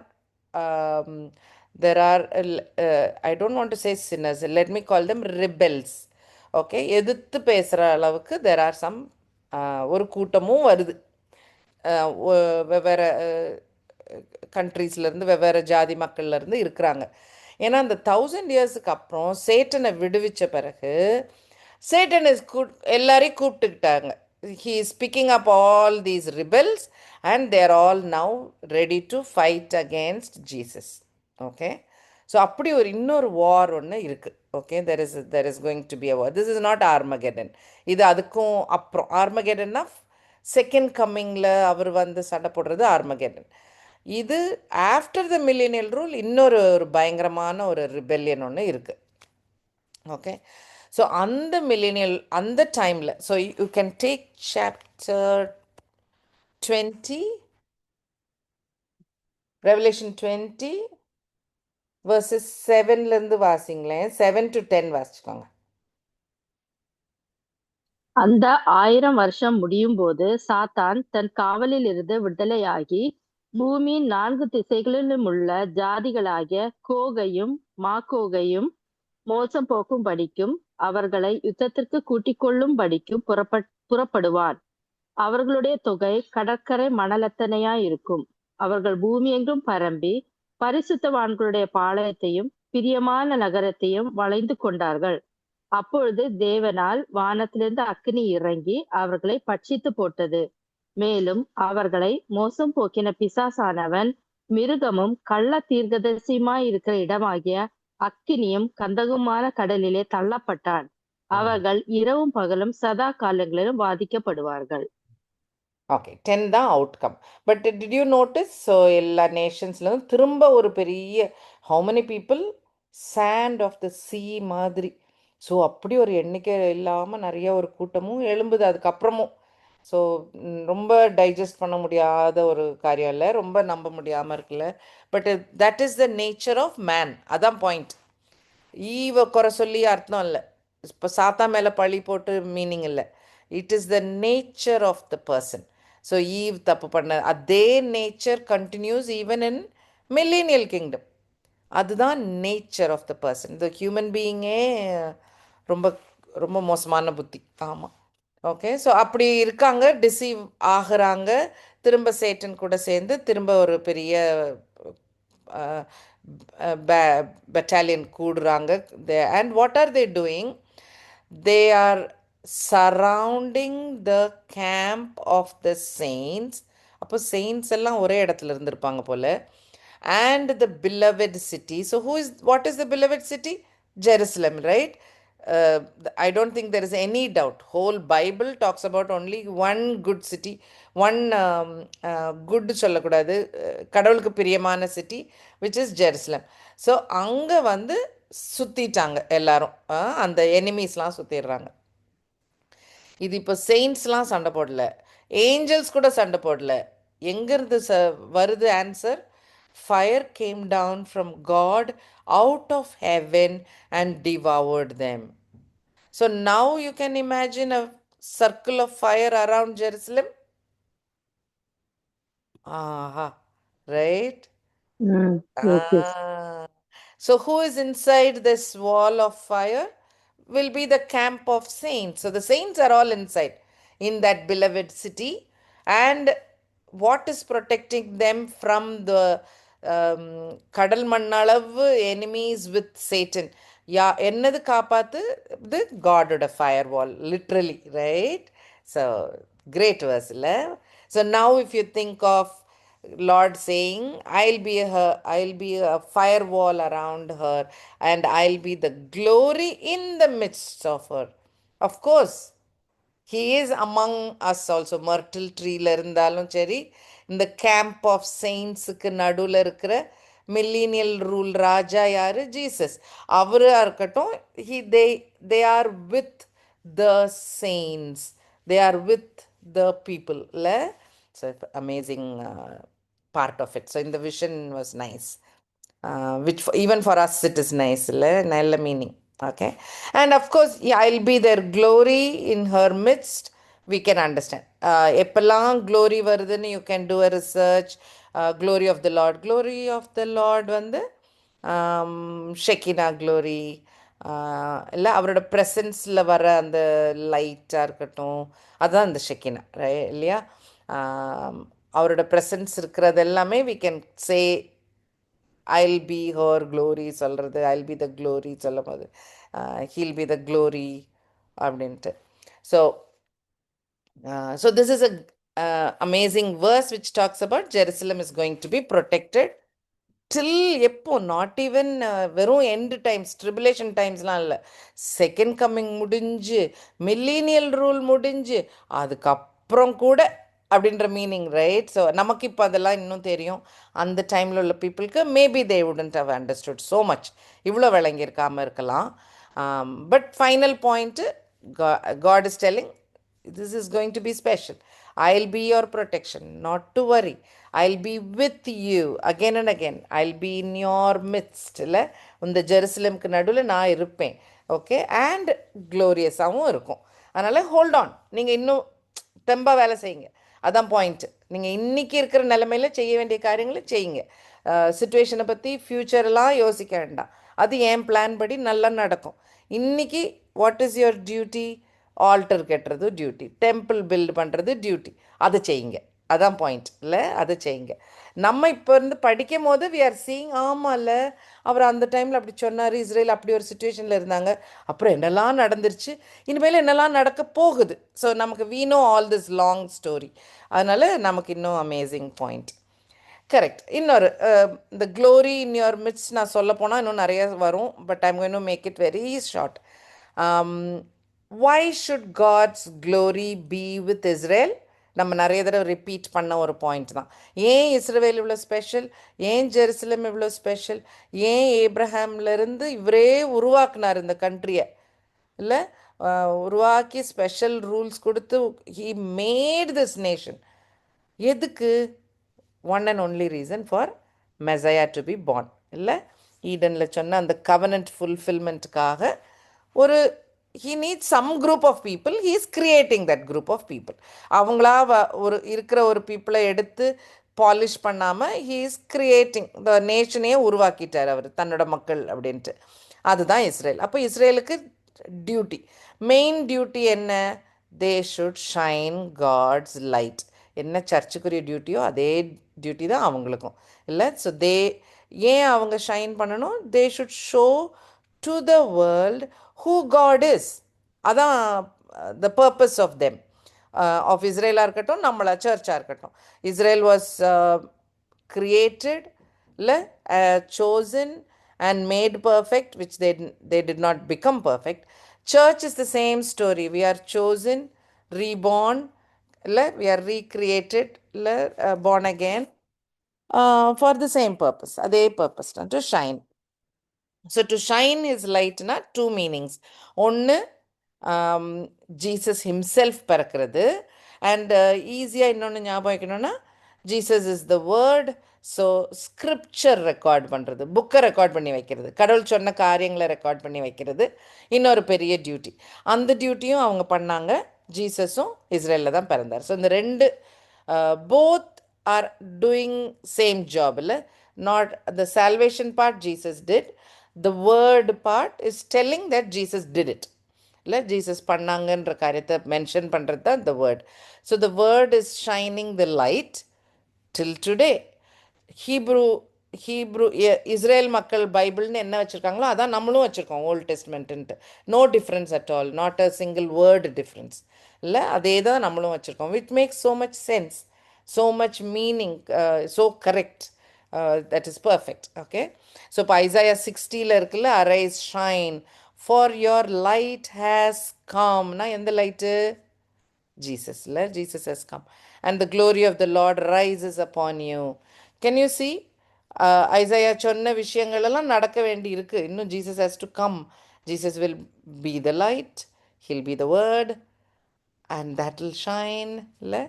I don't want to say sinners, let me call them rebels. Okay, எதிர்த்து பேசுகிற அளவுக்கு there are some ஒரு கூட்டமும் வருது. வெவ்வேறு கண்ட்ரீஸ்லேருந்து வெவ்வேறு ஜாதி மக்கள்லேருந்து இருக்கிறாங்க. ஏன்னா அந்த 1000 இயர்ஸுக்கு அப்புறம் சேட்டனை விடுவிச்ச பிறகு சேட்டன் இஸ் எல்லாரையும் கூப்பிட்டுக்கிட்டாங்க. He is picking up all these rebels and they're all now ready to fight against Jesus. Okay, so அப்படி ஒரு இன்னொரு வார் ஒன்று இருக்குது. Okay, there is going to be a war. This is not Armageddon. இது அதுக்கும் அப்புறம். ஆர்மகெடன்னா second கம்மிங்கில் அவர் வந்து சண்டை போடுறது ஆர்மகெடன். இது ஆஃப்டர் த மில்லேனியல் ரூல் இன்னொரு ஒரு பயங்கரமான ஒரு ரிபெல்லியன் ஒன்று இருக்குது. ஓகே, ஸோ அந்த மில்லேனியல் அந்த டைமில், so you can take chapter 20, revelation 20 verses 7லேருந்து வாசிங்களேன். 7 to 10 வாசிச்சுக்கோங்க. அந்த 1000 வருஷம் முடியும் போது சாத்தான் தன் காவலில் இருந்து விடுதலையாகி பூமியின் 4 திசைகளிலும் உள்ள ஜாதிகளாகிய கோகையும் மாகோகையும் மோசம் போக்கும்படிக்கும் அவர்களை யுத்தத்திற்கு கூட்டிக் கொள்ளும்படிக்கும் புறப்படுவான். அவர்களுடைய தொகை கடற்கரை மணலத்தனையாயிருக்கும். அவர்கள் பூமியெங்கும் பரம்பி பரிசுத்தவான்களுடைய பாளையத்தையும் பிரியமான நகரத்தையும் வளைந்து கொண்டார்கள். அப்பொழுது தேவனால் வானத்திலிருந்து அக்கினி இறங்கி அவர்களை பட்சித்து போட்டது. மேலும் அவர்களை மோசம் போக்கின பிசாசானவன் மிருகமும் கள்ள தீர்க்கதரிசியுமாய் இருக்கிற இடமாகிய அக்கினியும் கந்தகுமான கடலிலே தள்ளப்பட்டான். அவர்கள் இரவும் பகலும் சதா காலங்களிலும் வாதிக்கப்படுவார்கள். ஓகே, 10 தான் outcome. But did you notice? So எல்லா நேஷன்ஸ்லேருந்து திரும்ப ஒரு பெரிய how many people sand of the sea மாதிரி. ஸோ அப்படி ஒரு எண்ணிக்கை இல்லாமல் நிறைய ஒரு கூட்டமும் எழும்புது அதுக்கப்புறமும். ஸோ ரொம்ப டைஜஸ்ட் பண்ண முடியாத ஒரு காரியம் இல்லை, ரொம்ப நம்ப முடியாமல் இருக்குல்ல. But that is the nature of man. அதான் பாயிண்ட். ஈவ குறை சொல்லி அர்த்தம் இல்லை. இப்போ சாத்தா மேலே பழி போட்டு மீனிங் இல்லை. It is the nature of the person. So Eve தப்பு பண்ண அதே nature continues even in millennial kingdom. அதுதான் nature of the person. The human பீயிங்கே ரொம்ப ரொம்ப மோசமான புத்தி. ஆமாம். ஓகே, ஸோ அப்படி இருக்காங்க, டிசீவ் ஆகுறாங்க, திரும்ப சேட்டன் கூட சேர்ந்து திரும்ப ஒரு பெரிய பெட்டாலியன் கூடுறாங்க. And what are they doing? They are surrounding the camp of the saints. அப்போ செயின்ஸ் எல்லாம் ஒரே இடத்துல இருந்திருப்பாங்க போல. And the beloved city. So what is the beloved city? Jerusalem, right? I don't think there is any doubt. Whole Bible talks about only one good city, one good சொல்லக்கூடாது, கடவுளுக்கு பிரியமான city, which is Jerusalem. So அங்கே வந்து சுற்றிட்டாங்க எல்லாரும், அந்த எனிமீஸ்லாம் சுற்றிடுறாங்க. இது இப்போ செயின்ஸ்லாம் சண்டை போடல, ஏஞ்சல்ஸ் கூட சண்டை போடல. எங்கேருந்து வருது answer? Fire came down from God out of heaven and devoured them. So now you can imagine a circle of fire around Jerusalem. Aha, right? Yes. So who is inside this wall of fire? Will be the camp of saints. So the saints are all inside in that beloved city. And what is protecting them from the கடல் மண்ணளவு enemies with Satan? என்னது காப்பாத்து? இது காடோட fire wall, literally, right? So great verse இல்லை? So now if you think of Lord saying, I'll be a firewall around her, and I'll be the glory in the midst of her. Of course, he is among us also. Myrtle ட்ரீல இருந்தாலும் சரி, இந்த camp of செயின்ஸுக்கு நடுவில் இருக்கிற millennial rule ராஜா யாரு? Jesus. அவராக இருக்கட்டும், they are with the saints, they are with the people. இல்லை? So amazing part of it. So in the vision was nice. Which even for us it is nice, நல்ல meaning. Okay, and of course, yeah, I'll be their glory in her midst. We can understand எப்பெல்லாம் glory வருதுன்னு you can do a research. Glory of the Lord வந்து Shekinah glory, இல்லை அவரோட ப்ரெசன்ஸில் வர அந்த லைட்டாக இருக்கட்டும், அதுதான் அந்த ஷெக்கினா, இல்லையா? அவரோட ப்ரெசன்ஸ் இருக்கிறது எல்லாமே we can say I'll be her glory சொல்கிறது, I'll be the glory சொல்லும் போது he'll be the glory அப்படின்ட்டு. So this is a amazing verse which talks about Jerusalem is going to be protected till எப்போ? Not even வெறும் end times, tribulation டைம்ஸ்லாம் இல்லை, second coming முடிஞ்சு, millennial rule முடிஞ்சு, அதுக்கப்புறம் கூட அப்படின்ற மீனிங், ரைட்? ஸோ நமக்கு இப்போ அதெல்லாம் இன்னும் தெரியும். அந்த டைமில் உள்ள பீப்புளுக்கு maybe they wouldn't have understood so much, இவ்வளோ விளங்கியிருக்காமல் இருக்கலாம். But final point, God is telling this is going to be special. I'll be your protection, not to worry. I'll be with you again and again. I'll be in your midst. இல்லை, இந்த ஜெருசலேமுக்கு நடுவில் நான் இருப்பேன். Okay, and க்ளோரியஸாகவும் இருக்கும். அதனால் hold on. நீங்கள் இன்னும் தெம்பா வேலை செய்யுங்க. அதான் பாயிண்ட்டு. நீங்கள் இன்றைக்கி இருக்கிற நிலைமையில் செய்ய வேண்டிய காரியங்களை செய்யுங்க. சுச்சுவேஷனை பற்றி ஃப்யூச்சரெலாம் யோசிக்க வேண்டாம். அது என் பிளான் படி நல்லா நடக்கும். இன்றைக்கி what is your duty? Alter கட்டுறது டியூட்டி, டெம்பிள் பில்டு பண்ணுறது டியூட்டி, அதை செய்யுங்க. அதான் பாயிண்ட், இல்லை? அதை செய்யுங்க. நம்ம இப்போ இருந்து படிக்கும் போது வி ஆர் சீயிங், ஆமாம்ல அவர் அந்த டைமில் அப்படி சொன்னார், இஸ்ரேல் அப்படி ஒரு சுச்சுவேஷனில் இருந்தாங்க, அப்புறம் என்னெல்லாம் நடந்துருச்சு, இனிமேல் என்னெல்லாம் நடக்க போகுது. ஸோ நமக்கு we know all this long story. அதனால் நமக்கு இன்னும் அமேசிங் பாயிண்ட். கரெக்ட். இன்னொரு இந்த க்ளோரி இன் யுவர் மிட்ஸ் நான் சொல்ல போனால் இன்னும் நிறைய வரும், but I'm going to make it very short. Why should God's glory be with Israel? நம்ம நிறைய தடவை ரிப்பீட் பண்ண ஒரு பாயிண்ட் தான். ஏன் இஸ்ரவேல் இவ்வளோ ஸ்பெஷல்? ஏன் ஜெருசலம் இவ்வளோ ஸ்பெஷல்? ஏன் ஏப்ரஹாம்லேருந்து இவரே உருவாக்குனார் இந்த கண்ட்ரியை, இல்லை? உருவாக்கி ஸ்பெஷல் ரூல்ஸ் கொடுத்து he made this nation. எதுக்கு? One and only reason, for Messiah to be born, இல்லை? ஈடனில் சொன்ன அந்த கவனன்ட் ஃபுல்ஃபில்மெண்ட்டுக்காக ஒரு he needs some group of people. He is creating that group of people. அவங்களா ஒரு இருக்கிற ஒரு பீப்புளை எடுத்து பாலிஷ் பண்ணாமல் he is creating the நேஷனையே உருவாக்கிட்டார் அவர், தன்னோட மக்கள் அப்படின்ட்டு. அதுதான் இஸ்ரேல். அப்போ இஸ்ரேலுக்கு டியூட்டி, மெயின் டியூட்டி என்ன? They should shine God's light. என்ன சர்ச்சுக்குரிய டியூட்டியோ அதே டியூட்டி தான் அவங்களுக்கும், இல்லை? ஸோ ஏன் அவங்க ஷைன் பண்ணணும்? They should show to the world who God is. அதான் the purpose of them, of Israel இருக்கட்டும், நம்மள சர்ச்சாக இருக்கட்டும். Israel was created, chosen and made perfect, which they did not become perfect. Church is the same story. We are chosen, reborn, we are recreated, born again, for the same purpose, அதே purpose, to shine. So to shine his light na two meanings. ஒன்று Jesus himself பிறக்கிறது, and ஈஸியாக இன்னொன்று ஞாபகம் வைக்கணும்னா Jesus is the word. So scripture record பண்ணுறது, புக்கை record பண்ணி வைக்கிறது, கடவுள் சொன்ன காரியங்களை ரெக்கார்ட் பண்ணி வைக்கிறது இன்னொரு பெரிய டியூட்டி. அந்த டியூட்டியும் அவங்க பண்ணாங்க. ஜீசஸும் இஸ்ரேலில் தான் பிறந்தார். ஸோ இந்த ரெண்டு both are doing same job, இல்லை? Not the salvation part Jesus did. The word part is telling that Jesus did it. இல்லை, ஜீசஸ் பண்ணாங்கன்ற காரியத்தை மென்ஷன் பண்ணுறது தான் the word. So the word is shining the light till today. Hebrew Israel மக்கள் பைபிள்னு என்ன வச்சுருக்காங்களோ அதான் நம்மளும் வச்சுருக்கோம் ஓல்ட் டெஸ்ட்மெண்ட்டுன்ட்டு. No difference at all, not a single word difference இல்லை, அதே தான் நம்மளும் வச்சுருக்கோம். Which makes so much sense, so much meaning, so correct, that is perfect. Okay, so இப்போ ஐசாயா 60ல் இருக்குல்ல, arise shine for your light has கம்னா எந்த light? Jesus, Jesus has come, and the glory of the Lord rises upon you. Can you see? Isaiah சொன்ன விஷயங்கள் எல்லாம் நடக்க வேண்டி இருக்கு. இன்னும் Jesus has to come. Jesus will be the light, he'll be the word, and that will shine. இல்லை,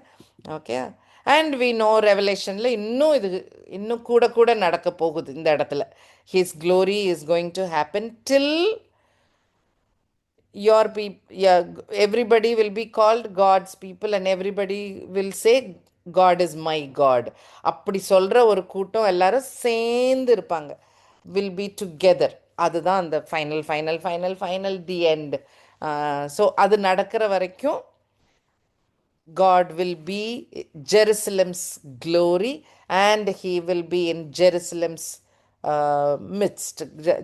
okay. And we know ரெவலேஷனில் இன்னும் இது இன்னும் கூட கூட நடக்க போகுது இந்த இடத்துல. His glory is going to happen till your people, yeah, everybody will be called God's people and everybody will say God is my God. அப்படி சொல்கிற ஒரு கூட்டம் எல்லாரும் சேர்ந்து இருப்பாங்க, will be together. அதுதான் அந்த final final final final the end. So அது நடக்கிற வரைக்கும் God will be Jerusalem's glory and he will be in Jerusalem's midst.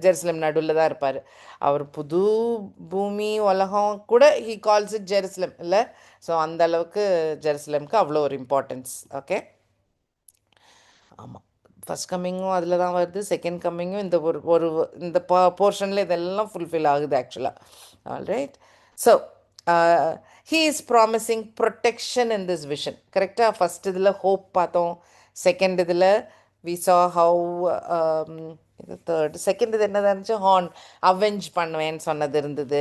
Jerusalem நடுவில் தான் இருப்பார் அவர். புது பூமி உலகம் கூட he calls it ஜெருசலம் இல்லை. ஸோ அந்த அளவுக்கு ஜெருசலம்க்கு அவ்வளோ ஒரு இம்பார்ட்டன்ஸ். ஓகே, ஆமாம், ஃபஸ்ட் கம்மிங்கும் அதில் தான் வருது, செகண்ட் கம்மிங்கும் இந்த ஒரு இந்த போர்ஷனில் இதெல்லாம் ஃபுல்ஃபில் ஆகுது ஆக்சுவலாக. All right. So he is promising protection in this vision. கரெக்டாக ஃபஸ்ட் இதில் ஹோப் பார்த்தோம், செகண்ட் இதில் we saw how இது தேர்ட், செகண்ட் இது என்னதான் இருந்துச்சு, ஹார்ன் அவெஞ்ச் பண்ணுவேன்னு சொன்னது இருந்தது.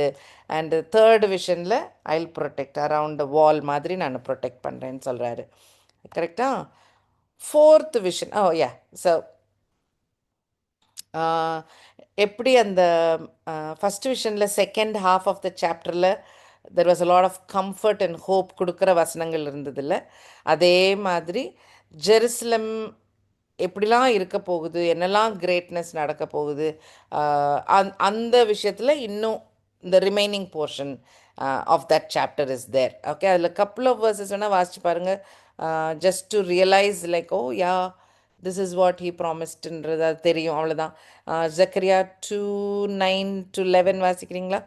அண்டு தேர்ட் விஷனில் I will protect around wall மாதிரி நான் ப்ரொடெக்ட் பண்ணுறேன்னு சொல்கிறாரு. கரெக்டாக fourth vision, oh yeah. So எப்படி அந்த ஃபஸ்ட் விஷனில் செகண்ட் ஹாஃப் ஆஃப் த சாப்டரில் there was a lot of comfort and hope கொடுக்குற வசனங்கள் இருந்ததில்ல, அதே மாதிரி ஜெருசலம் எப்படிலாம் இருக்க போகுது, என்னெல்லாம் கிரேட்னஸ் நடக்க போகுது, அந்த விஷயத்தில் இன்னும் இந்த remaining portion of that chapter is there. Okay, அதில் கப்புள் ஆஃப் வேர்சஸ் வேணால் வாசிச்சு பாருங்கள், just to realise like oh yeah this is what he ப்ராமிஸ்டுன்றது அது தெரியும், அவ்வளோதான். ஜக்கரியா 2:9-11 வாசிக்கிறீங்களா?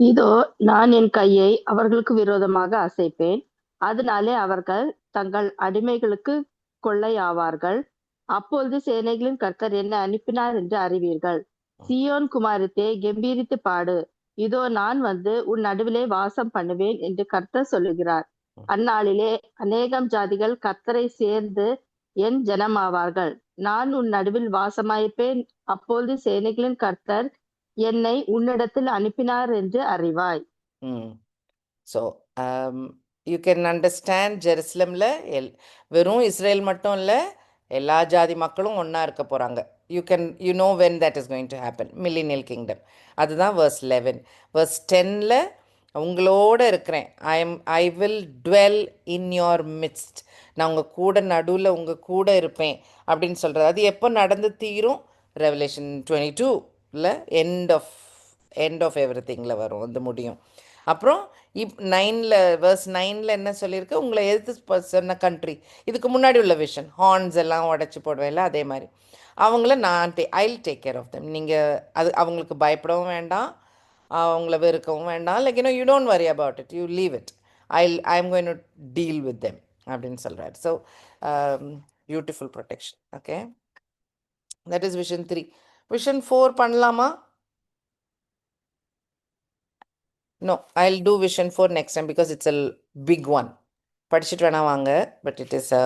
இதோ நான் என் கையை அவர்களுக்கு விரோதமாக அசைப்பேன், அதனாலே அவர்கள் தங்கள் அடிமைகளுக்கு கொள்ளையாவார்கள். அப்பொழுது சேனைகளின் கர்த்தர் என்னை அனுப்பினார் என்று அறிவீர்கள். சீயோன் குமாரத்தே, கெம்பீரித்து பாடு, இதோ நான் வந்து உன் நடுவிலே வாசம் பண்ணுவேன் என்று கர்த்தர் சொல்லுகிறார். அந்நாளிலே அநேகம் ஜாதிகள் கர்த்தரை சேர்ந்து என் ஜனமாவார்கள். நான் உன் நடுவில் வாசமாயிருப்பேன். அப்பொழுது சேனைகளின் கர்த்தர் என்னை உன்னிடத்தில் அனுப்பினார் என்று அறிவாய். ஸோ யூ கேன் அண்டர்ஸ்டாண்ட், ஜெருசலமில் வெறும் இஸ்ரேல் மட்டும் இல்லை, எல்லா ஜாதி மக்களும் ஒன்றா இருக்க போகிறாங்க. You know when that is going to happen, millennial kingdom. அதுதான் verse 11. verse 10ல் உங்களோடு இருக்கிறேன், I will twelve in your midst, நான் உங்கள் கூட நடுவில் உங்கள் கூட இருப்பேன் அப்படின்னு சொல்கிறது. அது எப்போ நடந்து தீரும்? ரெவலேஷன் 22ல் எண்ட் ஆஃப் எவ்ரி திங்கில் வரும், வந்து முடியும். அப்புறம் 9ல் verse 9ல் என்ன சொல்லியிருக்கு? உங்களை எதிர்த்து சொன்ன கண்ட்ரி, இதுக்கு முன்னாடி உள்ள விஷன், ஹார்ன்ஸ் எல்லாம் உடச்சி போடுவேன்ல, அதே மாதிரி அவங்கள நான் I will take care of them. நீங்கள் அவங்களுக்கு பயப்படவும் வேண்டாம், அவங்கள வெறுக்கவும் வேண்டாம். Like you don't worry about it, you leave it, I am going to deal with them அப்படின்னு சொல்கிறார். So beautiful protection. Okay, that is vision 3. Vision 4 பண்ணலாமா? No, I'll do vision 4 next time because it's a big one. படிச்சுட்டு வேணா வாங்க, but it is a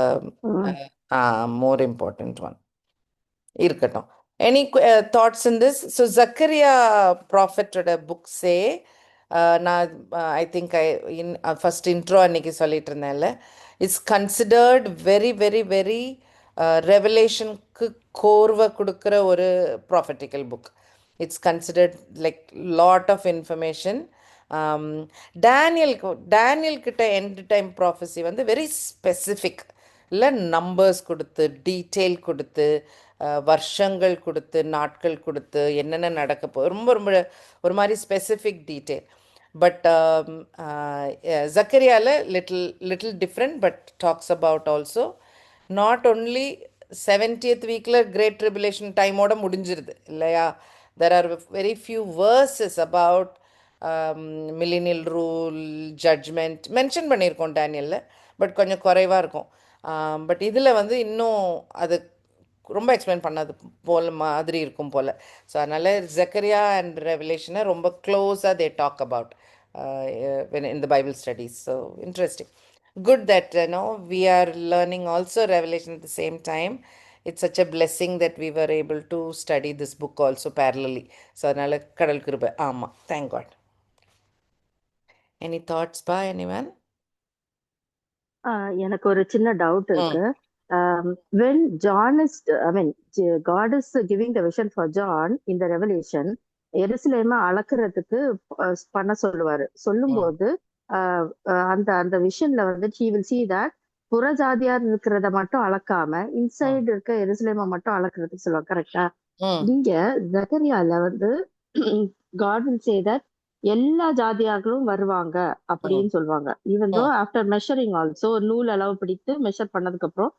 more important one. இருக்கட்டும். Any thoughts in this? So Zachariah prophet book say, நான் I think in first intro அன்னைக்கு சொல்லிட்டு இருந்தேன்ல, it's considered very very very ரெவலேஷனுக்கு கோர்வை கொடுக்குற ஒரு prophetical book. It's considered like lot of information. Daniel கிட்ட end time prophecy வந்து very specific இல்லை, numbers கொடுத்து, டீட்டெயில் கொடுத்து, வருஷங்கள் கொடுத்து, நாட்கள் கொடுத்து, என்னென்ன நடக்க ரொம்ப ரொம்ப ஒரு மாதிரி ஸ்பெசிஃபிக் டீட்டெயில். பட் ஜக்கரியாவில் little different, but talks about also not only 70th வீக்கில் கிரேட் ட்ரிபுலேஷன் டைமோட முடிஞ்சிருது இல்லையா. There are very few verses about millennial rule judgement mention பண்ணியிருக்கோம் டேனியலில், பட் கொஞ்சம் குறைவாக இருக்கும். பட் இதில் வந்து இன்னும் அது ரொம்ப எக்ஸ்பிளைன் பண்ணது போல் மாதிரி இருக்கும் போல். ஸோ அதனால் ஜக்கரியா அண்ட் ரெவலேஷனை ரொம்ப க்ளோஸாக they talk about in the Bible studies. So interesting. Good that we are learning also Revelation at the same time. It's such a blessing that we were able to study this book also parallelly. So அதனால கடல் கிருபை. ஆமாம், thank God. Any thoughts by anyone? எனக்கு ஒரு சின்ன doubt இருக்கு. when John is, I mean, God is giving the vision for John in the Revelation, எருசலேமை அளக்கிறதுக்கு பண்ண சொல்லுவாரு. சொல்லும்போது அந்த அந்த விஷன்ல வந்து he will see that புற ஜாதியார் இருக்கிறத மட்டும் அளக்காம இன்சைடு இருக்க எருசலேமை மட்டும் அளக்கிறதுக்கு சொல்லுவாங்க. கரெக்டா? இங்க ஜக்கரியால வந்து God will say that எல்லா ஜாதியார்களும் வருவாங்க அப்படின்னு சொல்லுவாங்க. Even though after measuring also நூல் அளவு பிடித்து மெஷர் பண்ணதுக்கு அப்புறம்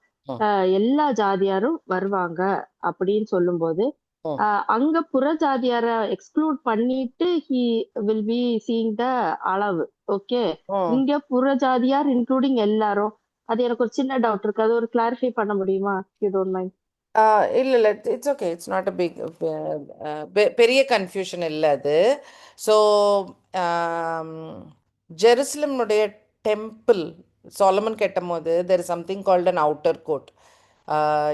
எல்லா ஜாதியாரும் வருவாங்க அப்படின்னு சொல்லும்போது அங்க புற ஜாதியார எக்ஸ்க்ளூட் பண்ணிட்டு he will be seeing the அளவு. ஓகே, இங்க புற ஜாதியார் இன்க்ளூடிங் எல்லாரும். அது எனக்கு ஒரு சின்ன டவுட் இருக்கு, அது ஒரு கிளாரிஃபை பண்ண முடியுமா? You don't mind? இல்லை, it's okay, it's not a big பெரிய கன்ஃபியூஷன் இல்லை அது. ஸோ ஜெருசலமுடைய டெம்பிள் சாலமன் கட்டும் போது there is something called an outer court.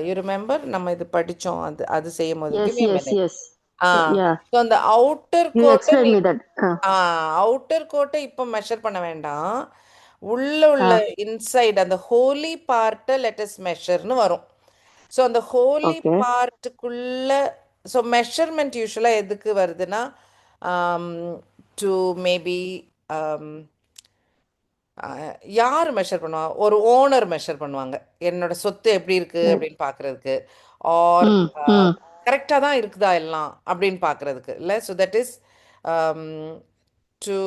You remember நம்ம இது படித்தோம், அது செய்யும் போது அந்த அவுட்டர் கோர்ட்டை இப்போ மெஷர் பண்ண வேண்டாம், உள்ள இன்சைட் அந்த ஹோலி பார்ட்டை லெட்டஸ் மெஷர்னு வரும். ஸோ அந்த ஹோலி பார்ட்டுக்குள்ள ஸோ மெஷர்மெண்ட் யூஸ்வலாக எதுக்கு வருதுன்னா டு மேபி யார் மெஷர் பண்ணுவாங்க, ஒரு ஓனர் மெஷர் பண்ணுவாங்க, என்னோட சொத்து எப்படி இருக்கு அப்படின்னு பார்க்கறதுக்கு, ஆர் கரெக்டாக தான் இருக்குதா எல்லாம் அப்படின்னு பார்க்கறதுக்கு இல்லை. So that is to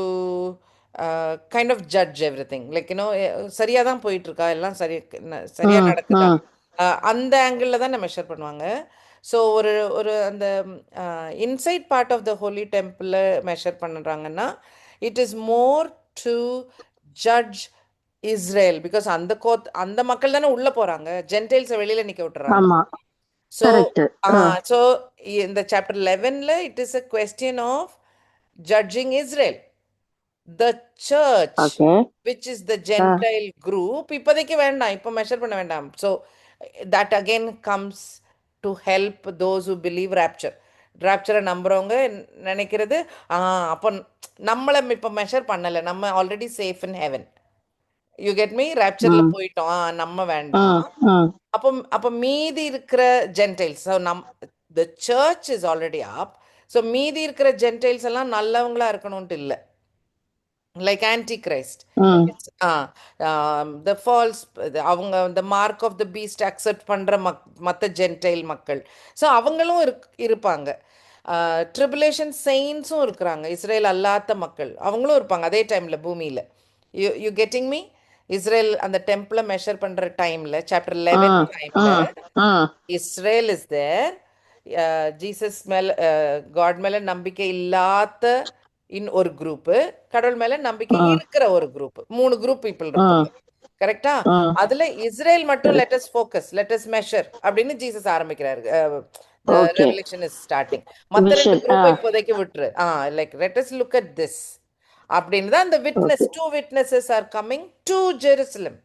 kind of judge everything, like சரியாக தான் போயிட்டு இருக்கா, எல்லாம் சரியா நடக்குதா, அந்த ஆங்கிளில் தான் மெஷர் பண்ணுவாங்க. ஸோ ஒரு அந்த inside part of the holy டெம்பிளை மெஷர் பண்ணுறாங்கன்னா it is more to judge Israel, because அந்த மக்கள் தானே உள்ள போறாங்க, ஜென்டைல்ஸை வெளியில நிக்க விட்டுறாங்க. ஸோ இந்த சாப்டர் 11ல இட் இஸ் a question of judging Israel, the church, which is the Gentile group. இப்போதைக்கு வேண்டாம், இப்போ மெஷர் பண்ண வேண்டாம். So that again comes to help those who believe rapture நம்புறவங்க நினைக்கிறது அப்போ நம்மளை இப்போ மெஷர் பண்ணலை, நம்ம already safe in heaven. You get me? ராப்சர்ல போயிட்டோம், நம்ம வேண்டாம். அப்போ மீதி இருக்கிற Gentiles, so the church is already up. So மீதி இருக்கிற ஜென்டைல்ஸ் எல்லாம் நல்லவங்களா இருக்கணும்ட்டு இல்லை, like antichrist, the false, அவங்க the mark of the beast accept பண்ற மற்ற ஜென்டைல் மக்கள், ஸோ அவங்களும் இருப்பாங்க. ட்ரிபுலேஷன் செயின்ஸும் இருக்கிறாங்க, இஸ்ரேல் அல்லாத மக்கள் அவங்களும் இருப்பாங்க அதே டைம்ல பூமியில. You getting me? இஸ்ரேல் அந்த டெம்பிளை மெஷர் பண்ற டைம்ல சாப்டர் 11 டைம்ல இஸ்ரேல் இஸ் தேர். ஜீசஸ் மேல காட் மேல நம்பிக்கை இல்லாத ஒரு குரூப், கடவுள் மேல நம்பிக்கை இருக்கிற ஒரு குரூப், 3 குரூப் பீப்புள் இருப்பாங்க. கரெக்டா? அதுல இஸ்ரேல் மட்டும் let us focus, let us measure அப்படின்னு ஜீசஸ் ஆரம்பிக்கிறாரு. Revelation is starting. மத்த 2 குரூப்பை இப்போதைக்கு விட்டுரு, like let us look at this அப்படின்னு தான் அந்த witness, 2 witnesses are coming to Jerusalem.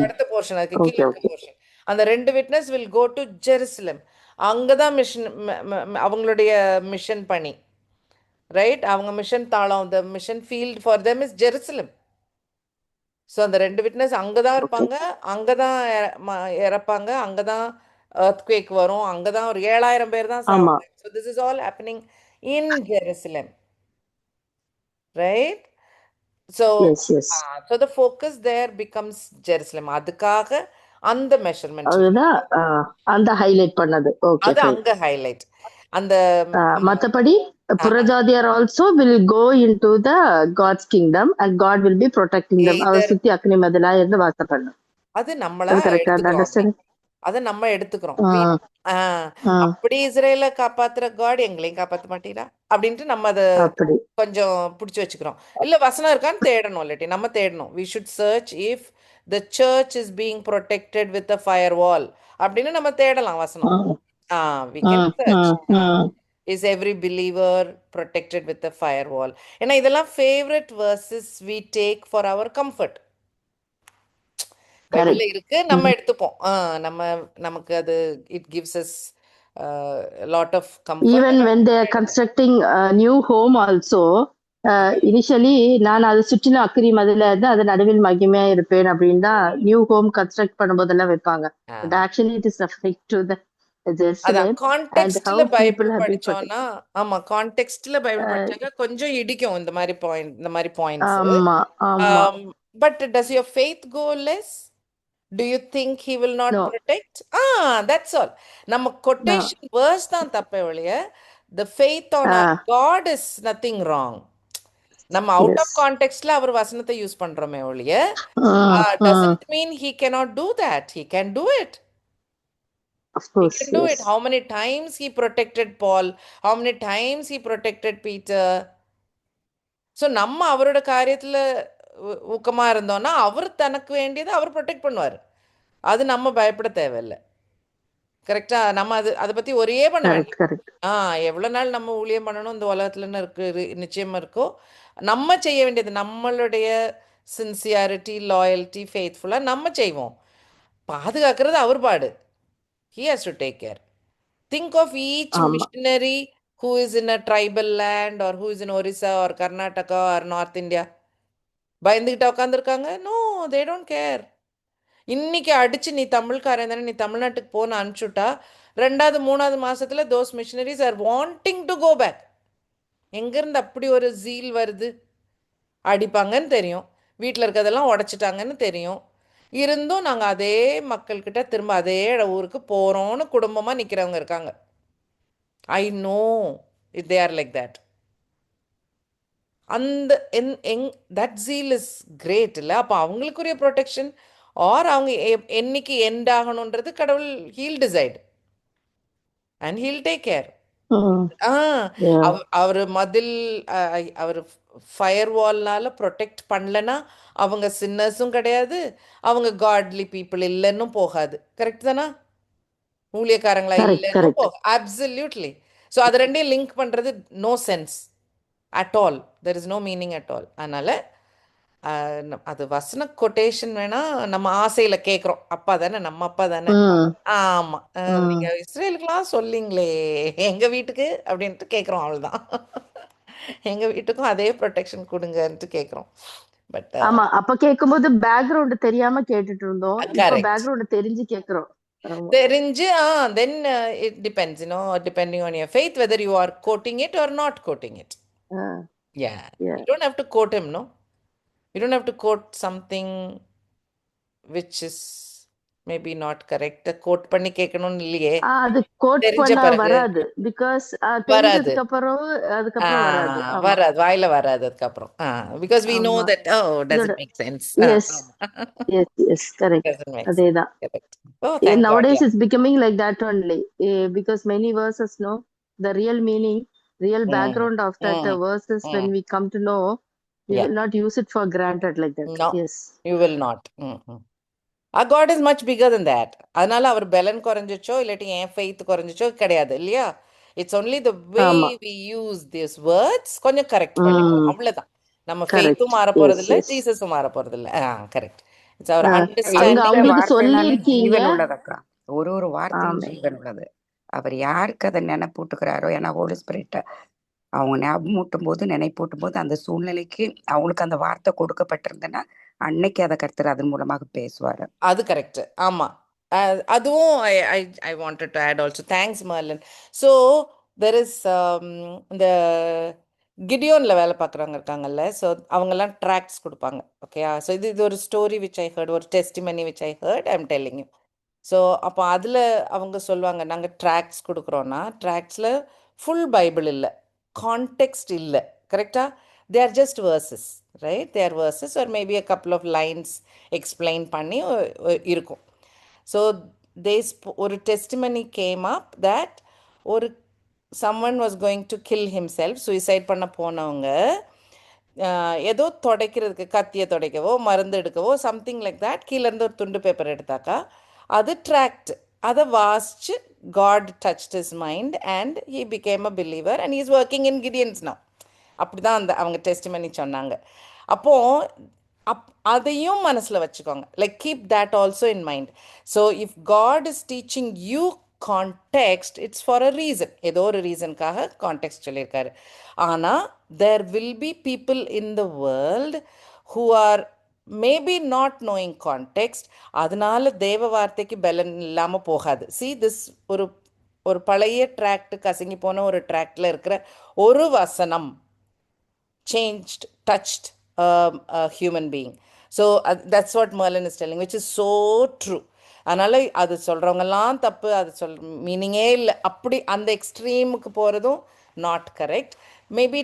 அடுத்த போர்ஷன், அதுக்கு கீழே இருக்க போர்ஷன், அந்த 2 witness will go to Jerusalem. அங்கதான் மிஷன், அவங்களுடைய மிஷன் பணி, ரைட்? அவங்க மிஷன் தாளம், the mission field for them is Jerusalem. So அந்த 2 விட்னஸ் அங்கதான் இருப்பாங்க, அங்கதான் இறப்பாங்க, அங்கதான் earthquake வரும், அங்கதான் ஒரு 7000 பேர் தான் சாவாங்க. So this is all happening in Jerusalem, right? So so the focus there becomes Jerusalem. அதுக்காக அந்த மெஷர்மென்ட் அந்த ஹைலைட் பண்ணது. ஓகே, அது அங்க ஹைலைட். அந்த மத்தபடி புறஜாதியார் also will go into the God's kingdom and God will be protecting them. அவர் சுத்தி அக்னி மதிலா இருந்து வாசம் பண்ணும். அது நம்மளா அது கரெக்ட். அந்த எடுத்துக்கிறோம். அப்படி அண்டர்ஸ்டாண்டிங். அதை நம்ம எடுத்துக்கிறோம். அப்படி இஸ்ரேலை காப்பாத்துற காட் எங்களையும் காப்பாற்ற மாட்டீரா அப்படின்ட்டு நம்ம அதை அப்படி கொஞ்சம் பிடிச்சி வச்சுக்கிறோம். இல்ல வசனம் இருக்கான்னு தேடணும். இல்லாட்டி நம்ம தேடணும். We should search if the church is being protected with a fire wall அப்படின்னு நம்ம தேடலாம் வசனம். We can search is every believer protected with a fire wall. ஏன்னா இதெல்லாம் favourite verses we take for our comfort. பைபிள்ல இருக்கு, நம்ம எடுத்துப்போம். நமக்கு அது it gives us lot of comfort. Even when they constructing new home also initially நான் அதை சுற்றிலும் அக்கறை மதில இருந்து அது நடுவில் மகிமையா இருப்பேன் அப்படின்னு தான் நியூ ஹோம் கன்ஸ்ட்ரக்ட் பண்ணும்போதெல்லாம் வைப்பாங்க. But actually it is reflect to the அதான் கான்டெக்ஸ்ட்ல பைபிள் people have been படிச்சோம்னா, ஆமா கான்டெக்ஸ்ட்ல பைபிள் படிச்சாக்க கொஞ்சம் இடிக்கும் இந்த மாதிரி பாயிண்ட்ஸ். ஆமா ஆமா but does your faith go less? Do you think he will not No. protect? That's all. நம்ம quotation verse தான் தப்பே ஒழிய the faith on our God is nothing wrong. நம்ம out of contextல அவர் வசனத்தை யூஸ் பண்றோமே ஒழிய doesn't mean he cannot do that. He can do it. Of course, he can do it. How many times he protected Paul? How many times he protected Peter? So நம்ம அவரோட காரியத்துல ஊக்கமா இருந்தோம்னா அவர் தனக்கு வேண்டியதை அவர் protect பண்ணுவார். அது நம்ம பயப்பட தேவையில்லை. கரெக்டா? நம்ம அதை பத்தி ஒரே பண்ண வேண்டாம். எவ்வளவு நாள் நம்ம ஊழியம் பண்ணணும் இந்த உலகத்துலன்னு இருக்கு நிச்சயமா இருக்கோ, நம்ம செய்ய வேண்டியது நம்மளுடைய சின்சியாரிட்டி, லாயல்ட்டி, ஃபெய்த்ஃபுல்லா நம்ம செய்வோம். பாதுகாக்கிறது அவர் பாடு. He has to take care. Think of each missionary who is in a tribal land or who is in Orissa or Karnataka or North India. பயந்துகிட்ட உட்காந்துருக்காங்க? No, they don't care. இன்னைக்கு அடிச்சு நீ தமிழ்காரன் தானே, நீ தமிழ்நாட்டுக்கு போன அனுப்பிச்சுட்டா 2வது 3வது மாசத்துல those missionaries are wanting to go back. எங்கிருந்து அப்படி ஒரு ஜீல் வருது? அடிப்பாங்கன்னு தெரியும், வீட்டில் இருக்கிறதெல்லாம் உடைச்சிட்டாங்கன்னு தெரியும், இருந்தும் நாங்கள் அதே மக்கள்கிட்ட திரும்ப அதே ஊருக்கு போகிறோன்னு குடும்பமாக நிற்கிறவங்க இருக்காங்க. I know it they are like that. அந்த தட் ஜீல் இஸ் கிரேட் இல்லை? அப்போ அவங்களுக்குரிய ப்ரொடெக்ஷன் ஆர் அவங்க என்னைக்கு எண்ட் ஆகணுன்றது கடவுள் he'll decide and he'll take care. அவர் மதில் அவர் ஃபயர் வால்னால ப்ரொடெக்ட் பண்ணலன்னா அவங்க சின்னர்ஸும் கிடையாது, அவங்க காட்லி பீப்புள் இல்லைன்னு போகாது. கரெக்ட் தானா? ஊழியக்காரங்களா இல்லைன்னு போக அப்சல்யூட்லி. ஸோ அது ரெண்டையும் லிங்க் பண்ணுறது no sense at all. There is no meaning at all. அதனால அது வசன கொட்டேஷன் வேணா நம்ம ஆசையில கேட்குறோம். அப்பா தானே, நம்ம அப்பா தானே, ஆமா நீங்க இஸ்ரேலுக்குலாம் சொல்லிங்களே எங்க வீட்டுக்கு அப்படின்ட்டு கேட்குறோம். அவ்வளோதான். எங்க வீட்டுக்கும் அதே ப்ரொடெக்ஷன் கொடுங்கன்ட்டு கேட்குறோம். பட் ஆமா, அப்ப கேட்கும்போது பேக்ரவுண்ட் தெரியாம கேட்டுட்டு இருந்தோம். இப்போ பேக்ரவுண்ட் தெரிஞ்சு கேட்குறோம். தெரிஞ்சு then it depends, depending on your faith whether you are coating it or not coating it. You don't have to quote him, no? You don't have to quote something which is maybe not correct. Quote பண்ணி கேட்கணும்னு இல்லையே. அது code பண்ண வராது. Because தெரிஞ்சதுக்கு அப்புறம் வராது, வாயில வராது அதுக்கப்புறம். because we know that does it make sense? yes correct. அதேதான். Nowadays it's becoming like that only, because many verses know the real meaning, real background of that verses. When we come to know, we will not use it for granted like that. No, yes, you will not. Our God is much bigger than that. அதனால அவர் பலன் குறைஞ்சிச்சோ இல்லாட்டி என் faith குறைஞ்சிச்சோ கிடையாது இல்லையா? It's only the way we use this words கொஞ்சம் correct பண்ணிக்கணும், அவ்வளவுதான். நம்ம ஃபெய்த்தும் மாற போறது இல்ல, ஜீசஸும் மாற போறது இல்ல. கரெக்ட். It's our understanding. ஜீவன் உள்ளதக்கா, ஒரு வார்த்தையும் ஜீவன் உள்ளது. அவர் யாருக்கு அதை நினைப்பூட்டுக்கிறாரோ, ஏன்னா ஹோலி ஸ்பிரிட் அவங்க ஞாபகம் ஊட்டும் போது, நினைப்பூட்டும் போது அந்த சூழ்நிலைக்கு அவங்களுக்கு அந்த வார்த்தை கொடுக்கப்பட்டிருந்தேன்னா அன்னைக்கு அதை கர்த்தர் அதன் மூலமாக பேசுவாரு. அது கரெக்ட். ஆமா, அதுவும் I wanted to add also. Thanks Marlin. So there is இந்த கிடியோன்ல வேலை பார்க்குறவங்க இருக்காங்கல்ல, ஸோ அவங்கெல்லாம் ட்ராக்ஸ் கொடுப்பாங்க. ஓகே, ஸோ இது ஒரு ஸ்டோரி விச் ஐ ஹர்ட், ஒரு testimony which I heard, I am telling you. So அப்போ அதில் அவங்க சொல்லுவாங்க, நாங்கள் ட்ராக்ஸ் கொடுக்குறோன்னா ட்ராக்ஸில் ஃபுல் பைபிள் இல்லை, கான்டெக்ஸ்ட் இல்லை. கரெக்டாக they are just verses, right? They are verses or maybe a couple of lines explain பண்ணி இருக்கும். So ஒரு testimony came up that ஒரு someone was going to kill himself, suicide பண்ண போனவங்க ஏதோ துடைக்கிறதுக்கு கத்தியை துடைக்கவோ மருந்து எடுக்கவோ சம்திங் லைக் தட் கீழேருந்து ஒரு துண்டு பேப்பர் எடுத்தாக்கா அது ட்ராக்ட் அதை வாசிச்சு God touched his mind and he became a believer and he is working in Gideons now. அப்படி தான் அவங்க டெஸ்டிமனி சொன்னாங்க. அப்போது அதையும் மனசில் வச்சுக்கோங்க. Like keep that also in mind. So if God is teaching you context, it's for a reason. ஏதோ ஒரு ரீசனுக்காக கான்டெக்ஸ்ட் சொல்லியிருக்காரு. ஆனால் there will be people in the world who are maybe not knowing context. அதனால தேவ வார்த்தைக்கு பலன் இல்லாமல் போகாது. see this ஒரு பழைய ட்ராக்ட் கசங்கி போன ஒரு ட்ராக்டில் இருக்கிற ஒரு வசனம் changed, touched a human being. So that's what Merlin is telling, which is so true. அதனால் அது சொல்கிறவங்கெல்லாம் தப்பு, அது மீனிங்கே இல்லை, அப்படி அந்த எக்ஸ்ட்ரீமுக்கு போகிறதும் not correct. Maybe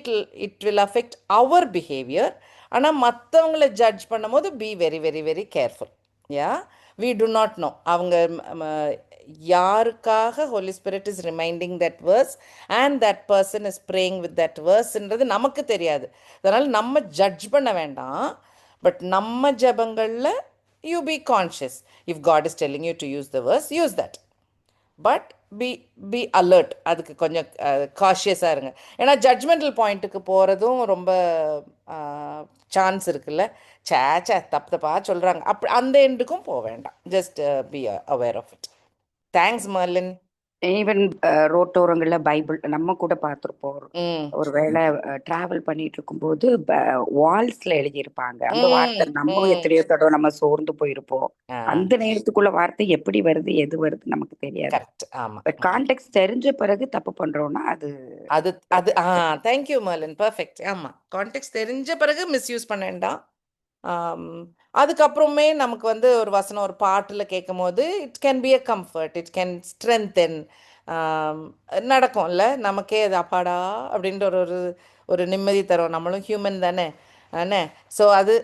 it will affect our behaviour. ஆனால் மற்றவங்களை ஜட்ஜ் பண்ணும் போது be very very very careful. Yeah, we do not know அவங்க யாருக்காக Holy Spirit is reminding that verse and that person is praying with that வேர்ஸ்ன்றது நமக்கு தெரியாது. அதனால் நம்ம ஜட்ஜ் பண்ண வேண்டாம். பட் நம்ம ஜபங்களில் you be conscious. If God is telling you to use the verse, use that. But be alert. அதுக்கு கொஞ்சம் காஷியஸாக இருங்க. ஏன்னா ஜட்ஜ்மெண்டல் பாயிண்ட்டுக்கு போகிறதும் ரொம்ப சான்ஸ் இருக்குல்ல. சேச்சா தப்பு தப்பாக சொல்கிறாங்க, அப்படி அந்த எண்டுக்கும் போக வேண்டாம். Just be aware of it. Thanks Marlin. Even ரோட்டோரங்களில் பைபிள் நம்ம கூட பார்த்துருப்போம். ஒரு வேளை டிராவல் பண்ணிட்டு இருக்கும்போது வால்ஸ்ல எழுதியிருப்பாங்க அந்த வார்த்தை. நம்ம எத்தனையோ தடவை நம்ம சோர்ந்து போயிருப்போம். அந்த நேரத்துக்குள்ள வார்த்தை எப்படி வருது எது வருது நமக்கு தெரியாது. பட் கான்டெக்ஸ்ட் தெரிஞ்ச பிறகு தப்பு பண்றோம்னா அது அது அது தேங்க்யூ மர்லின், பர்ஃபெக்ட். ஆமா, கான்டெக்ஸ்ட் தெரிஞ்ச பிறகு மிஸ்யூஸ் பண்ண வேண்டாம். அதுக்கப்புறமே நமக்கு ஒரு வசனம் ஒரு பாட்டில் கேட்கும் போது it can be a comfort, it can strengthen. நடக்கும்ல நமக்கே அது அப்பாடா அப்படின்ற ஒரு ஒரு நிம்மதி தரும். நம்மளும் ஹியூமன் தானே அண்ணே. ஸோ அது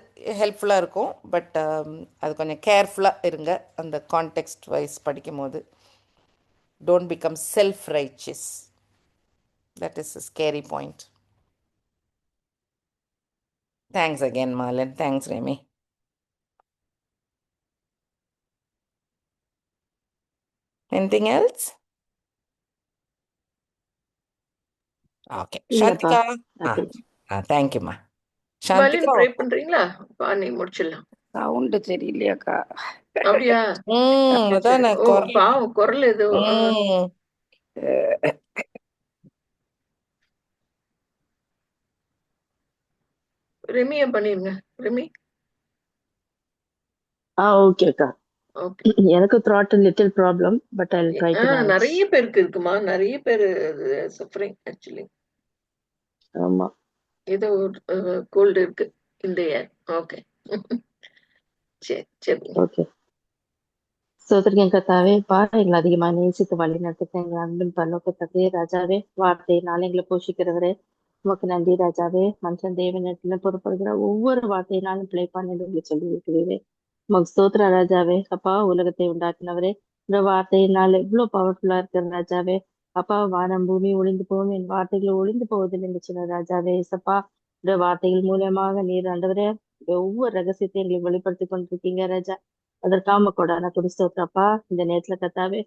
ஹெல்ப்ஃபுல்லாக இருக்கும். பட் அது கொஞ்சம் கேர்ஃபுல்லாக இருங்க அந்த கான்டெக்ஸ்ட் வைஸ் படிக்கும் போது. Don't become self righteous. That is a scary point. Thanks again, Marlon. Thanks, Remy. Anything else? Okay. Shantika. Thank you, ma. Shantika, pray பண்றீங்களா? பானி முடிச்சிடலாம். சவுண்ட் சரியில்லையாக்கா? அப்படியா? அதானே பாவம் குரல் ஏதோ. ரெமியா பண்ணிருங்க. ரெமி. ஓகேக்கா. எனக்கு throat little problem but I'll try to manage. நிறைய பேருக்கு இருக்குமா, நிறைய பேர் suffering actually. ஆமா, ஏதோ கோல்ட் இருக்கு இந்த இயர். ஓகே சரி சரி ஓகே. சோதரியம் கத்தாவே எங்களை அதிகமா நேசித்து வழி நடத்துக்க எங்க அன்பின் பரலோக தந்தையே ராஜாவே, வார்த்தையினால எங்களை போஷிக்கிறவரே உமக்கு நன்றி ராஜாவே. மனுஷன் தேவனிடத்துல பொறுப்படுகிற ஒவ்வொரு வார்த்தையினாலும் பிழை பண்ணி சொல்லி இருக்கிறீரே உமக்கு ஸ்தோத்திர ராஜாவே. அப்பா, உலகத்தை உண்டாக்குனவரே, இந்த வார்த்தையினால எவ்வளவு பவர்ஃபுல்லா இருக்கிற ராஜாவே. அப்பா, வானம் பூமி ஒளிந்து போகும், என் வார்த்தைகள் ஒளிந்து போவதில்லை என்று சொன்ன ராஜாவே. சப்பா, இந்த வார்த்தைகள் மூலமாக நீர் ஆண்டவரே ஒவ்வொரு ரகசியத்தை எங்களுக்கு வெளிப்படுத்தி கொண்டிருக்கீங்க ராஜா. அதற்காம கொடான ஸ்தோத்திரப்பா. இந்த நேரத்துல கத்தாவே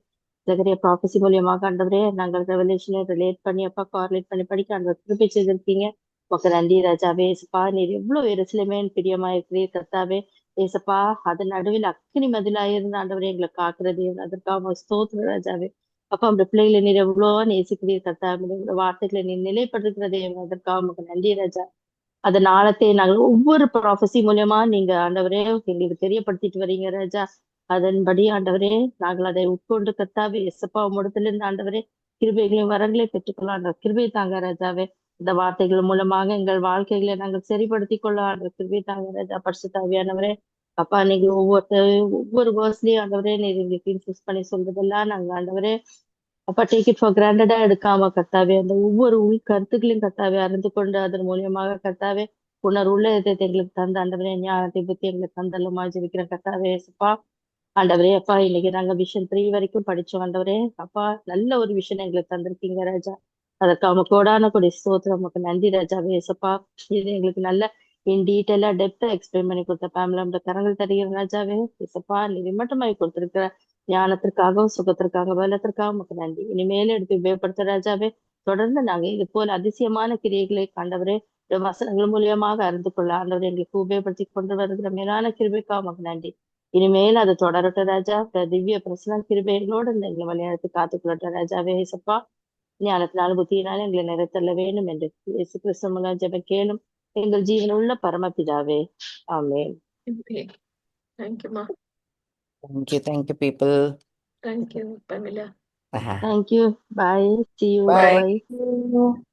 ஜெகரிய ப்ராபசி மூலியமாக ஆண்டவரே நாங்கள் ரெவலேஷனை ரிலேட் பண்ணி அப்பா கார்லேட் பண்ணி படிக்க அந்த திருப்பி செய்திருக்கீங்க. உமக்கு நன்றி ராஜாவே. ஏசப்பா, நீர் எவ்வளவு எரிசிலுமே பிரியமா இருக்கிறீர் கத்தாவே. ஏசப்பா, அதன் நடுவில் அக்கினி மதிலாயிருந்த ஆண்டவரே எங்களை காக்குறது அதற்காக ஸ்தோத்திர ராஜாவே. அப்பா, அந்த பிள்ளைகளை நீர் எவ்வளவோ நேசிக்கிறீர் கத்தாவே. வார்த்தைகளை நீர் நிலைப்படுத்துகிறதே அதற்காக உமக்கு நன்றி ராஜா. அதன் ஆழத்தை நாங்கள் ஒவ்வொரு ப்ராபசி மூலியமா நீங்க ஆண்டவரே எங்களுக்கு தெரியப்படுத்திட்டு வரீங்க ராஜா. அதன்படி ஆண்டவரே நாங்கள் அதை உட்கொண்டு கத்தாவே எசப்பா உம்மிடத்துல இருந்து ஆண்டவரே கிருபைகளையும் வரங்களையும் பெற்றுக்கொள்ளலாம். கிருபை தாங்க ராஜாவே. இந்த வார்த்தைகள் மூலமாக எங்கள் வாழ்க்கைகளை நாங்கள் சரிப்படுத்தி கொள்ள கிருபை தாங்க ராஜா. பரிசுத்தாவியானவரே அப்பா, நீங்க ஒவ்வொரு வேர்ஸ்லயும் ஆண்டவரே நீர் எங்களுக்கு இன்சூஸ் பண்ணி சொல்றதெல்லாம் நாங்க ஆண்டவரே அப்பா டேக் இட் ஃபார் கிராண்டடா எடுக்காம கர்த்தாவே அந்த ஒவ்வொரு உள் கருத்துக்களையும் கர்த்தாவே அறிந்து கொண்டு அதன் மூலியமாக கர்த்தாவே உணர்வு உள்ள இதயத்தை எங்களுக்கு தந்த ஆண்டவரே ஞானத்தை புத்தி எங்களுக்கு தந்தல்லமா ஜெபிக்கிற கர்த்தாவே அப்பா ஆண்டவரே அப்பா இன்னைக்கு நாங்க விஷன் 3 வரைக்கும் படிச்சோம் ஆண்டவரே அப்பா நல்ல ஒரு விஷயம் எங்களுக்கு தந்திருக்கீங்க ராஜா அதற்கு அவங்க கோடான கொடி ஸ்தோத்திரம் நமக்கு நன்றி ராஜாவே ஏசப்பா இது எங்களுக்கு நல்ல இன் டீட்டெயிலா டெப்தா எக்ஸ்பிளைன் பண்ணி கொடுத்த ஃபேமிலி கரங்கள் தருகிற ராஜாவே ஏசப்பா நீ விமட்டமாய் கொடுத்திருக்கிற ஞானத்திற்காகவும் சுகத்திற்காக பலத்திற்காக நமக்கு நன்றி இனிமேல எடுத்து உபயோகப்படுத்த ராஜாவே தொடர்ந்து நாங்க இது போல அதிசயமான கிரியைகளை கண்டவரே வசனங்கள் மூலியமாக அறிந்து கொள்ள ஆண்டவரை எங்களுக்கு உபயோகப்படுத்தி கொண்டு வருகிற மேலான கிருபைக்காக நமக்கு நன்றி இனிமேல் அது தொடரட்டும் ராஜா திவ்ய பிரசன கிருபைகளோடு இந்த எங்களை விளையாட்டு காத்துக்கொள்ளட்டும் ராஜாவே ஏசப்பா ஞானத்தினாலும் புத்தியினாலும் எங்களை நிறைத்தள்ள வேண்டும் என்று இயேசு கிறிஸ்து மூலம் ஜெப கேளும் எங்கள் ஜீவனுள்ள பரமபிதாவே ஆமென். Amen. Thank you, Ma. Thank you, people. Thank you, Pamela. Thank you. Bye. See you. Bye. Bye.